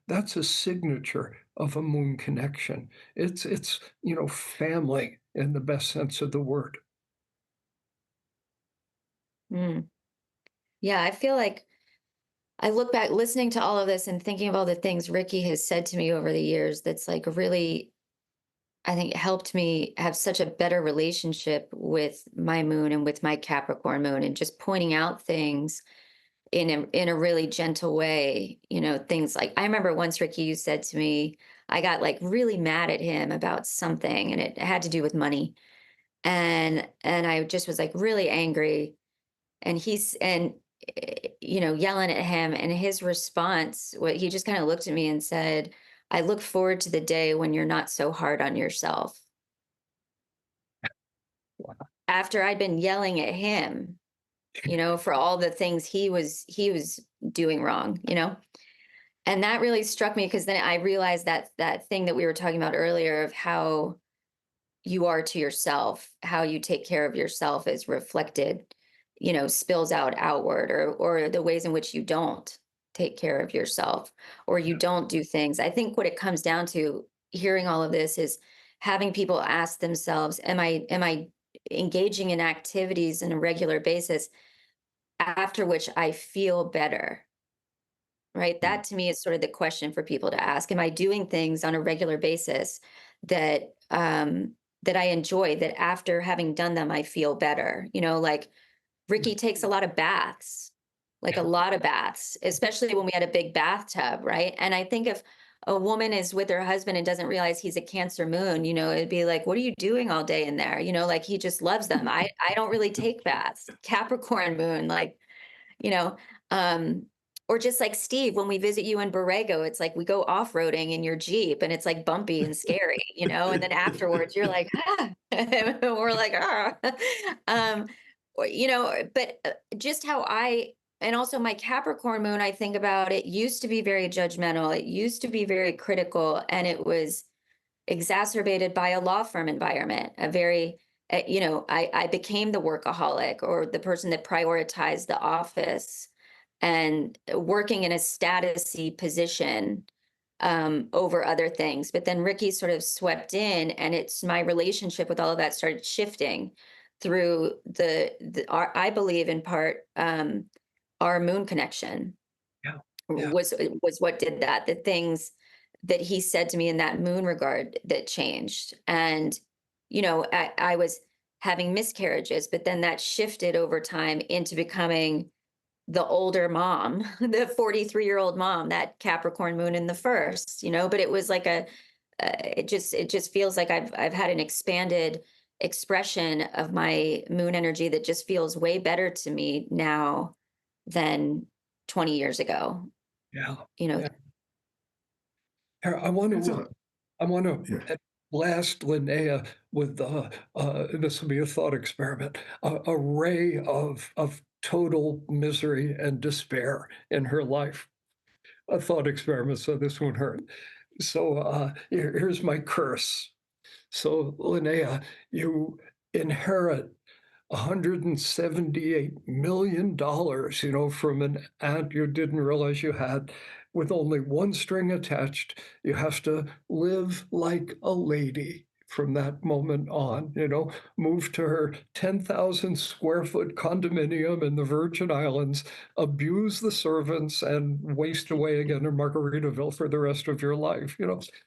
that's a signature of a moon connection. It's family in the best sense of the word. Mm. Yeah, I feel like I look back listening to all of this and thinking of all the things Ricky has said to me over the years that's like really, I think, helped me have such a better relationship with my moon and with my Capricorn moon, and just pointing out things in a really gentle way. Things like, I remember once, Ricky, you said to me, I got like really mad at him about something, and it had to do with money. And I just was like really angry, and yelling at him, and his response, what he just kind of looked at me and said, I look forward to the day when you're not so hard on yourself. Wow. After I'd been yelling at him, for all the things he was doing wrong. And that really struck me, because then I realized that thing that we were talking about earlier of how you are to yourself, how you take care of yourself is reflected, spills out outward, or the ways in which you don't take care of yourself, or you don't do things. I think what it comes down to, hearing all of this, is having people ask themselves, am I engaging in activities on a regular basis after which I feel better? Right? That to me is sort of the question for people to ask. Am I doing things on a regular basis that that I enjoy, that after having done them I feel better? Like Ricky takes a lot of baths, like a lot of baths, especially when we had a big bathtub, right? And I think if a woman is with her husband and doesn't realize he's a Cancer moon, it'd be like, what are you doing all day in there? Like he just loves them. I don't really take baths. Capricorn moon, like, you know, um, or just like Steve, when we visit you in Borrego, it's like we go off-roading in your Jeep and it's like bumpy and scary, and then afterwards you're like, ah, and we're like, ah, um, but just how and also my Capricorn moon, I think about it, used to be very judgmental. It used to be very critical, and it was exacerbated by a law firm environment, a very, I became the workaholic, or the person that prioritized the office and working in a statusy position over other things. But then Ricky sort of swept in, and it's my relationship with all of that started shifting through I believe in part, our moon connection Yeah. Yeah. was what did that. The things that he said to me in that moon regard that changed. And, I was having miscarriages, but then that shifted over time into becoming the older mom, the 43-year-old mom, that Capricorn moon in the first, but it was like it just feels like I've had an expanded expression of my moon energy that just feels way better to me now than 20 years ago. Yeah. you know Yeah. Here, I want It's to blast Linnea with this will be a thought experiment, a ray of total misery and despair in her life. A thought experiment, so this won't hurt. So here's my curse. So Linnea, you inherit $178 million, from an aunt you didn't realize you had, with only one string attached. You have to live like a lady. from that moment on, move to her 10,000 square foot condominium in the Virgin Islands, abuse the servants, and waste away again in Margaritaville for the rest of your life.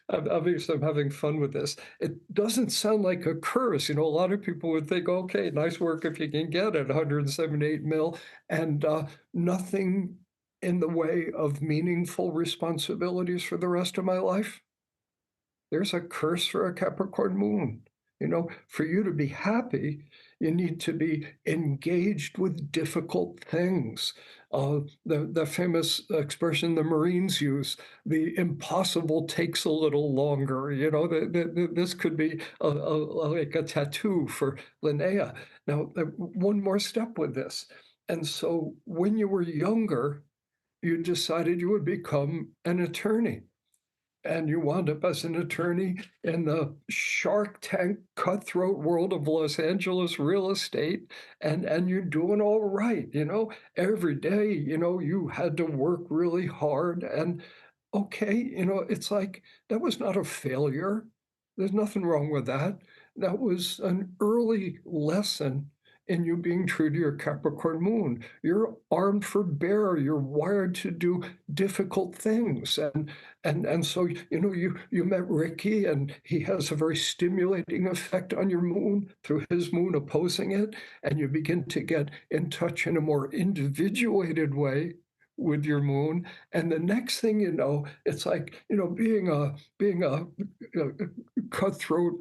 Obviously, I'm having fun with this. It doesn't sound like a curse. A lot of people would think, okay, nice work if you can get it, 178 mil, and nothing in the way of meaningful responsibilities for the rest of my life. There's a curse for a Capricorn moon. For you to be happy, you need to be engaged with difficult things. The famous expression the Marines use, the impossible takes a little longer. This could be like a tattoo for Linnea. Now, one more step with this. And so when you were younger, you decided you would become an attorney. And you wound up as an attorney in the Shark Tank cutthroat world of Los Angeles real estate, and you're doing all right. Every day, you had to work really hard, and okay, it's like that was not a failure. There's nothing wrong with that. That was an early lesson in you being true to your Capricorn moon. You're armed for bear. You're wired to do difficult things, and so you met Ricky, and he has a very stimulating effect on your moon through his moon opposing it, and you begin to get in touch in a more individuated way with your moon. And the next thing you know, it's like being a cutthroat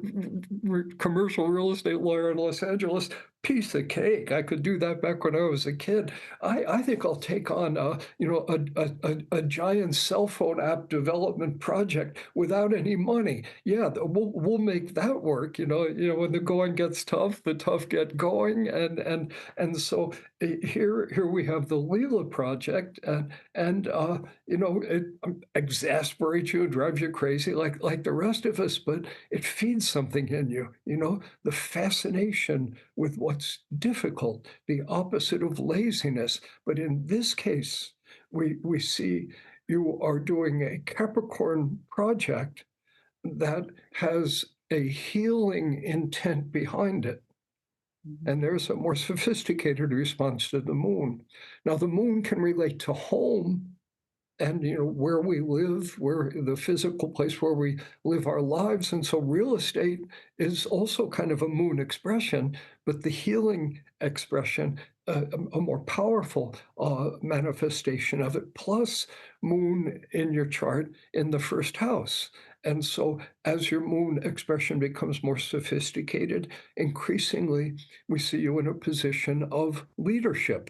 commercial real estate lawyer in Los Angeles. Piece of cake. I could do that back when I was a kid. I think I'll take on a giant cell phone app development project without any money. Yeah, we'll make that work. When the going gets tough, the tough get going, and so here we have the Lila project, and it exasperates you, drives you crazy, like the rest of us, but it feeds something in you. The fascination with what's difficult, the opposite of laziness. But in this case, we see you are doing a Capricorn project that has a healing intent behind it. And there's a more sophisticated response to the moon. Now, the moon can relate to home and where we live, where the physical place where we live our lives. And so real estate is also kind of a moon expression, but the healing expression, a more powerful manifestation of it, plus moon in your chart in the first house. And so as your moon expression becomes more sophisticated, increasingly we see you in a position of leadership,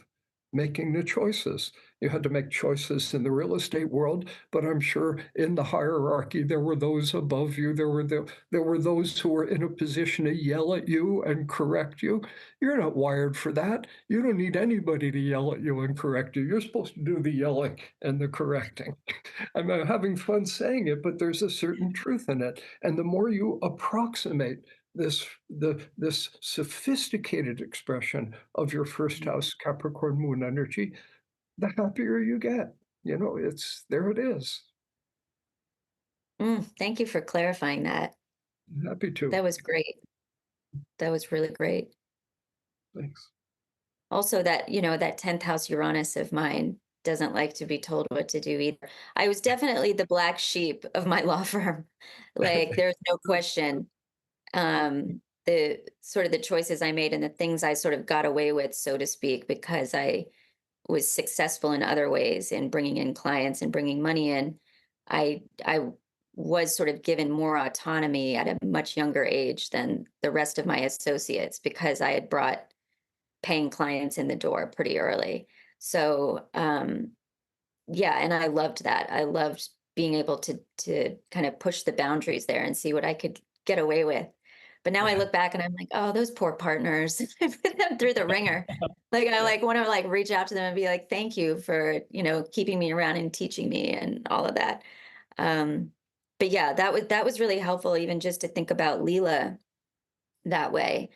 making the choices. You had to make choices in the real estate world, but I'm sure in the hierarchy there were those above you. There were those who were in a position to yell at you and correct you. You're not wired for that. You don't need anybody to yell at you and correct you. You're supposed to do the yelling and the correcting. I'm having fun saying it, but there's a certain truth in it. And the more you approximate this sophisticated expression of your first house Capricorn moon energy, the happier you get. It's there. It is. Thank you for clarifying that. Happy to. That was great. That was really great. Thanks. Also, that 10th house Uranus of mine doesn't like to be told what to do either. I was definitely the black sheep of my law firm. Like, there's no question. The choices I made and the things I sort of got away with, so to speak, because I was successful in other ways in bringing in clients and bringing money in. I was sort of given more autonomy at a much younger age than the rest of my associates because I had brought paying clients in the door pretty early. So, yeah, and I loved that. I loved being able to kind of push the boundaries there and see what I could get away with. But now I look back and I'm like, oh, those poor partners, I put them through the ringer. Like, I want to reach out to them and be like, thank you for, keeping me around and teaching me and all of that. But yeah, that was really helpful, even just to think about Lila that way.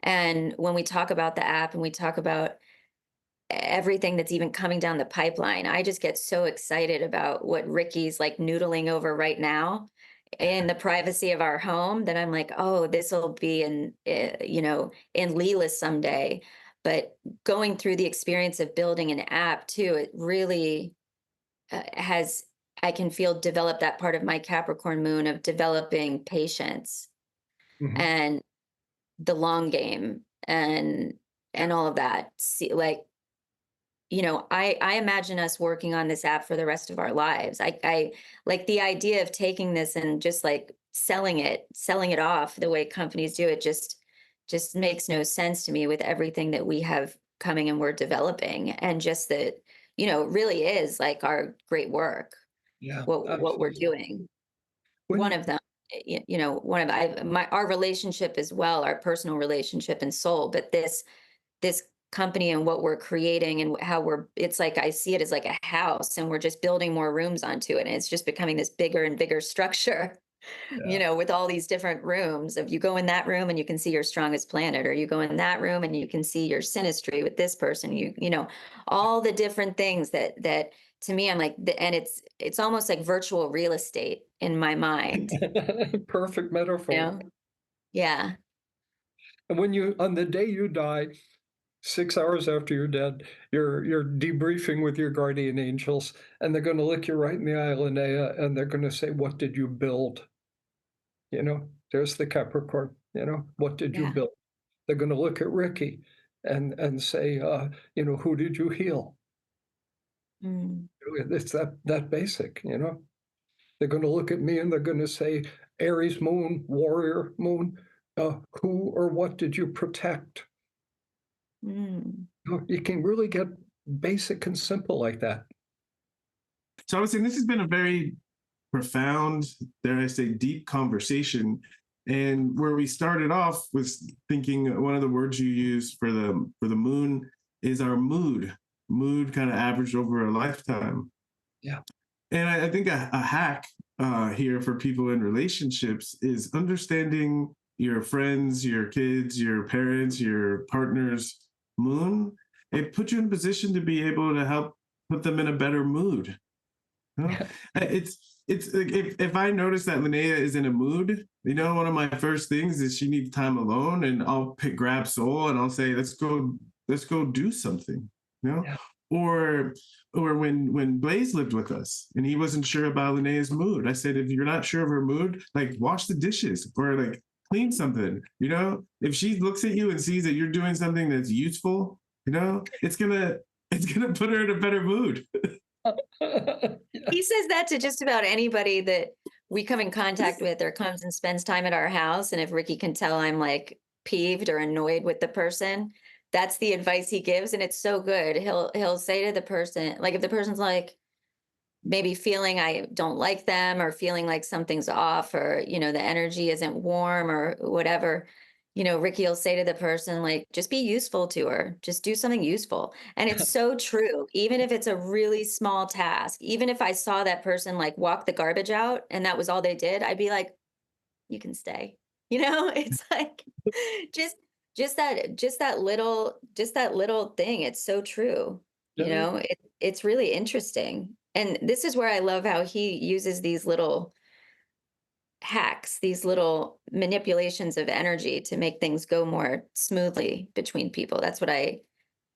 And when we talk about the app and we talk about everything that's even coming down the pipeline, I just get so excited about what Ricky's noodling over right now in the privacy of our home, then I'm like, oh, this will be in Lila someday. But going through the experience of building an app too, it really has, I can feel develop that part of my Capricorn moon of developing patience Mhm. and the long game and all of that. See, like, I imagine us working on this app for the rest of our lives. I like the idea of taking this and just like selling it off the way companies do it just makes no sense to me with everything that we have coming and we're developing. And just that, it really is like our great work, Yeah, what we're absolutely. doing. One When of them, one of our relationship as well, our personal relationship and soul, but this company and what we're creating and how it's like I see it as like a house and we're just building more rooms onto it and it's just becoming this bigger and bigger structure, yeah. with all these different rooms. If you go in that room and you can see your strongest planet, or you go in that room and you can see your synastry with this person, all the different things that to me I'm like and it's almost like virtual real estate in my mind, Perfect you metaphor. know yeah. And when on the day you die, 6 hours after you're dead, you're debriefing with your guardian angels, and they're gonna look you right in the eye, Linnea, and they're gonna say, "What did you build?" There's the Capricorn, "What did you Yeah. build?" They're gonna look at Ricky and say, "Who did you heal?" Mm. It's that basic. They're gonna look at me and they're gonna say, "Aries moon, warrior moon, who or what did you protect?" Mm. You can really get basic and simple like that. So I was saying this has been a very profound, dare I say, deep conversation. And where we started off was thinking one of the words you use for the moon is our mood. Mood kind of averaged over a lifetime. Yeah. And I think a hack here for people in relationships is understanding your friends, your kids, your parents, your partner's moon. It puts you in a position to be able to help put them in a better mood. You know? It's like if I notice that Linnea is in a mood, one of my first things is she needs time alone, and I'll grab Soul and I'll say, let's go do something, you know. Yeah. Or when Blaze lived with us and he wasn't sure about Linnea's mood, I said, if you're not sure of her mood, like wash the dishes or like clean something. If she looks at you and sees that you're doing something that's useful, it's gonna put her in a better mood. He says that to just about anybody that we come in contact with or comes and spends time at our house. And if Ricky can tell I'm like peeved or annoyed with the person, that's the advice he gives. And it's so good. He'll say to the person, like if the person's like maybe feeling I don't like them or feeling like something's off or, the energy isn't warm or whatever, Ricky will say to the person, like, just be useful to her. Just do something useful. And it's so true. Even if it's a really small task, even if I saw that person like walk the garbage out and that was all they did, I'd be like, you can stay. It's like just just that little thing. It's so true. Yeah. It's really interesting. And this is where I love how he uses these little hacks, these little manipulations of energy to make things go more smoothly between people. That's what I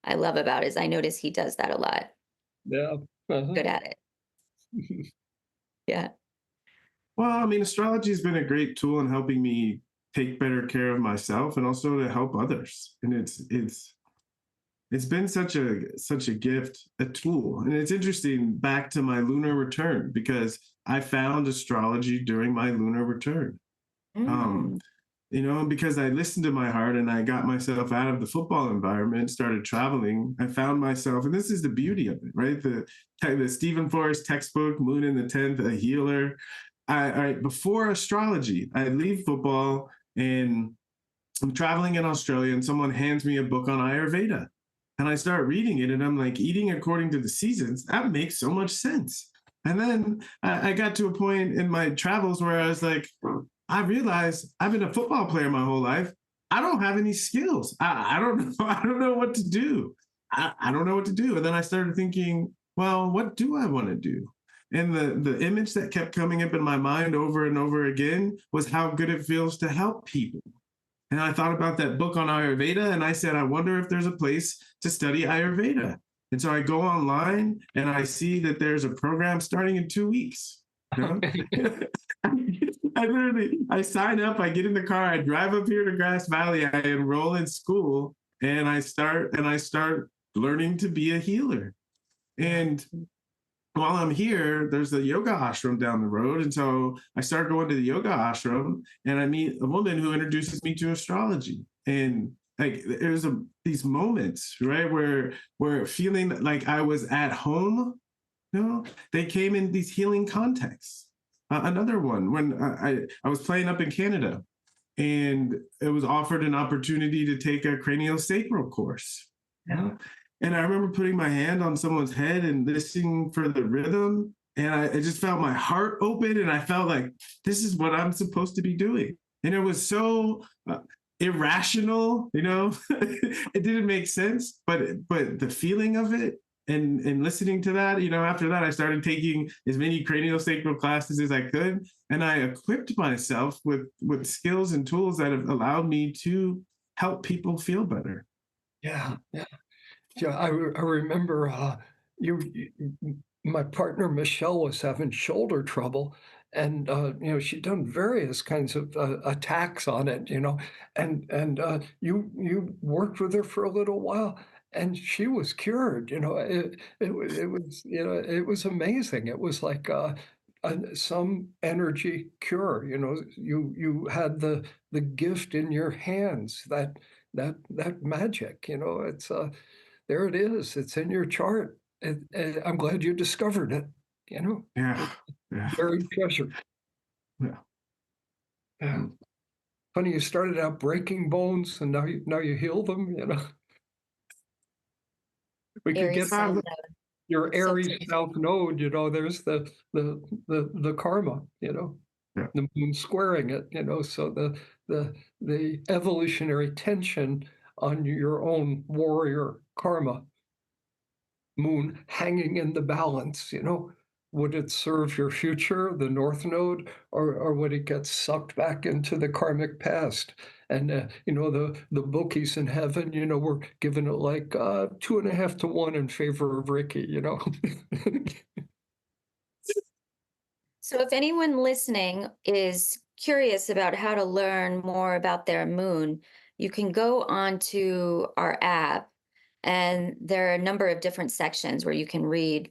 love about it, is I notice he does that a lot. Yeah. Uh-huh. Good at it. Yeah. Well, I mean, astrology has been a great tool in helping me take better care of myself and also to help others. And it's been such a gift, a tool. And it's interesting, back to my lunar return, because I found astrology during my lunar return. Mm. Because I listened to my heart and I got myself out of the football environment, started traveling. I found myself, and this is the beauty of it, right? The Stephen Forrest textbook, Moon in the 10th, a healer. Before astrology, I leave football and I'm traveling in Australia, and someone hands me a book on Ayurveda. And I start reading it, and I'm like, eating according to the seasons, that makes so much sense. And then I got to a point in my travels where I was like, I realized I've been a football player my whole life. I don't have any skills. I don't know. I don't know what to do. I don't know what to do. And then I started thinking, well, what do I want to do? And the image that kept coming up in my mind over and over again was how good it feels to help people. And I thought about that book on Ayurveda, and I said, I wonder if there's a place to study Ayurveda. And so I go online and I see that there's a program starting in 2 weeks. You know? I sign up, I get in the car, I drive up here to Grass Valley, I enroll in school, and I start learning to be a healer. And while I'm here, there's a yoga ashram down the road. And so I start going to the yoga ashram, and I meet a woman who introduces me to astrology. And like there's these moments, right, where feeling like I was at home, they came in these healing contexts. Another one when I was playing up in Canada, and it was offered an opportunity to take a craniosacral course. Yeah. And I remember putting my hand on someone's head and listening for the rhythm. And I just felt my heart open, and I felt like this is what I'm supposed to be doing. And it was so irrational, it didn't make sense, but the feeling of it and listening to that, after that, I started taking as many craniosacral classes as I could. And I equipped myself with skills and tools that have allowed me to help people feel better. Yeah. I remember my partner Michelle was having shoulder trouble, and she'd done various kinds of attacks on it, and you worked with her for a little while, and she was cured. It was amazing. It was like some energy cure. You had the gift in your hands, that magic. It's there it is. It's in your chart. And I'm glad you discovered it. Yeah. Buried treasure. Yeah. Funny, you started out breaking bones, and now you heal them. We could get South your Aries Node. South Node. There's the karma. The moon squaring it. So the evolutionary tension on your own warrior karma moon hanging in the balance, would it serve your future, the North Node, or would it get sucked back into the karmic past? And, the bookies in heaven, were giving it like 2.5 to 1 in favor of Ricky, So if anyone listening is curious about how to learn more about their moon, you can go onto our app, and there are a number of different sections where you can read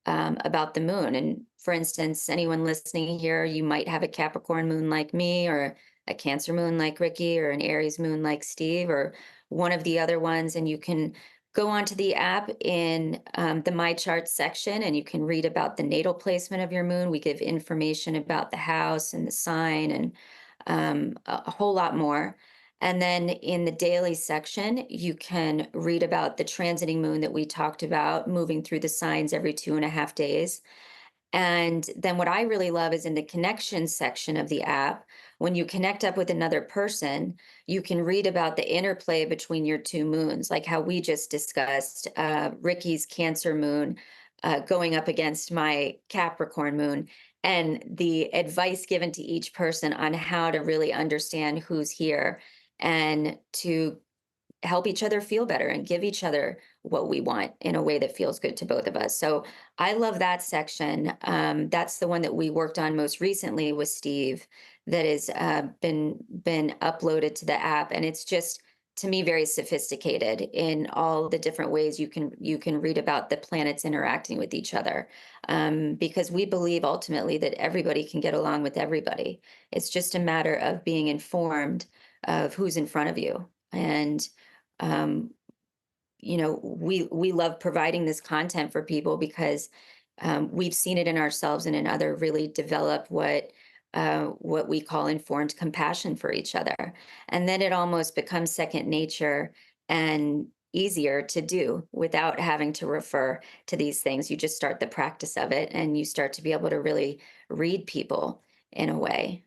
about the moon. And for instance, anyone listening here, you might have a Capricorn moon like me, or a Cancer moon like Ricky, or an Aries moon like Steve, or one of the other ones. And you can go onto the app in the My Charts section, and you can read about the natal placement of your moon. We give information about the house and the sign, and a whole lot more. And then in the daily section, you can read about the transiting moon that we talked about, moving through the signs every 2.5 days. And then what I really love is in the connection section of the app, when you connect up with another person, you can read about the interplay between your two moons, like how we just discussed Ricky's Cancer moon going up against my Capricorn moon, and the advice given to each person on how to really understand who's here and to help each other feel better and give each other what we want in a way that feels good to both of us. So I love that section. That's the one that we worked on most recently with Steve, that has been uploaded to the app, and it's just, to me, very sophisticated in all the different ways you can read about the planets interacting with each other, because we believe ultimately that everybody can get along with everybody. It's just a matter of being informed of who's in front of you. And we love providing this content for people because we've seen it in ourselves and in other really develop what we call informed compassion for each other. And then it almost becomes second nature and easier to do without having to refer to these things. You just start the practice of it, and you start to be able to really read people in a way,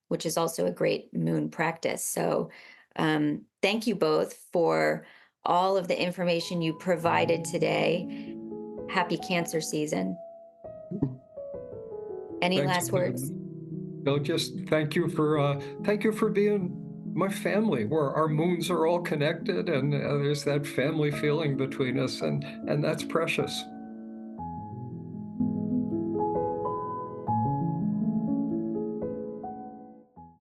which is also a great moon practice. So thank you both for all of the information you provided today. Happy Cancer season. Any Thanks last for words? No, just thank you for being my family, where our moons are all connected, and there's that family feeling between us, and that's precious.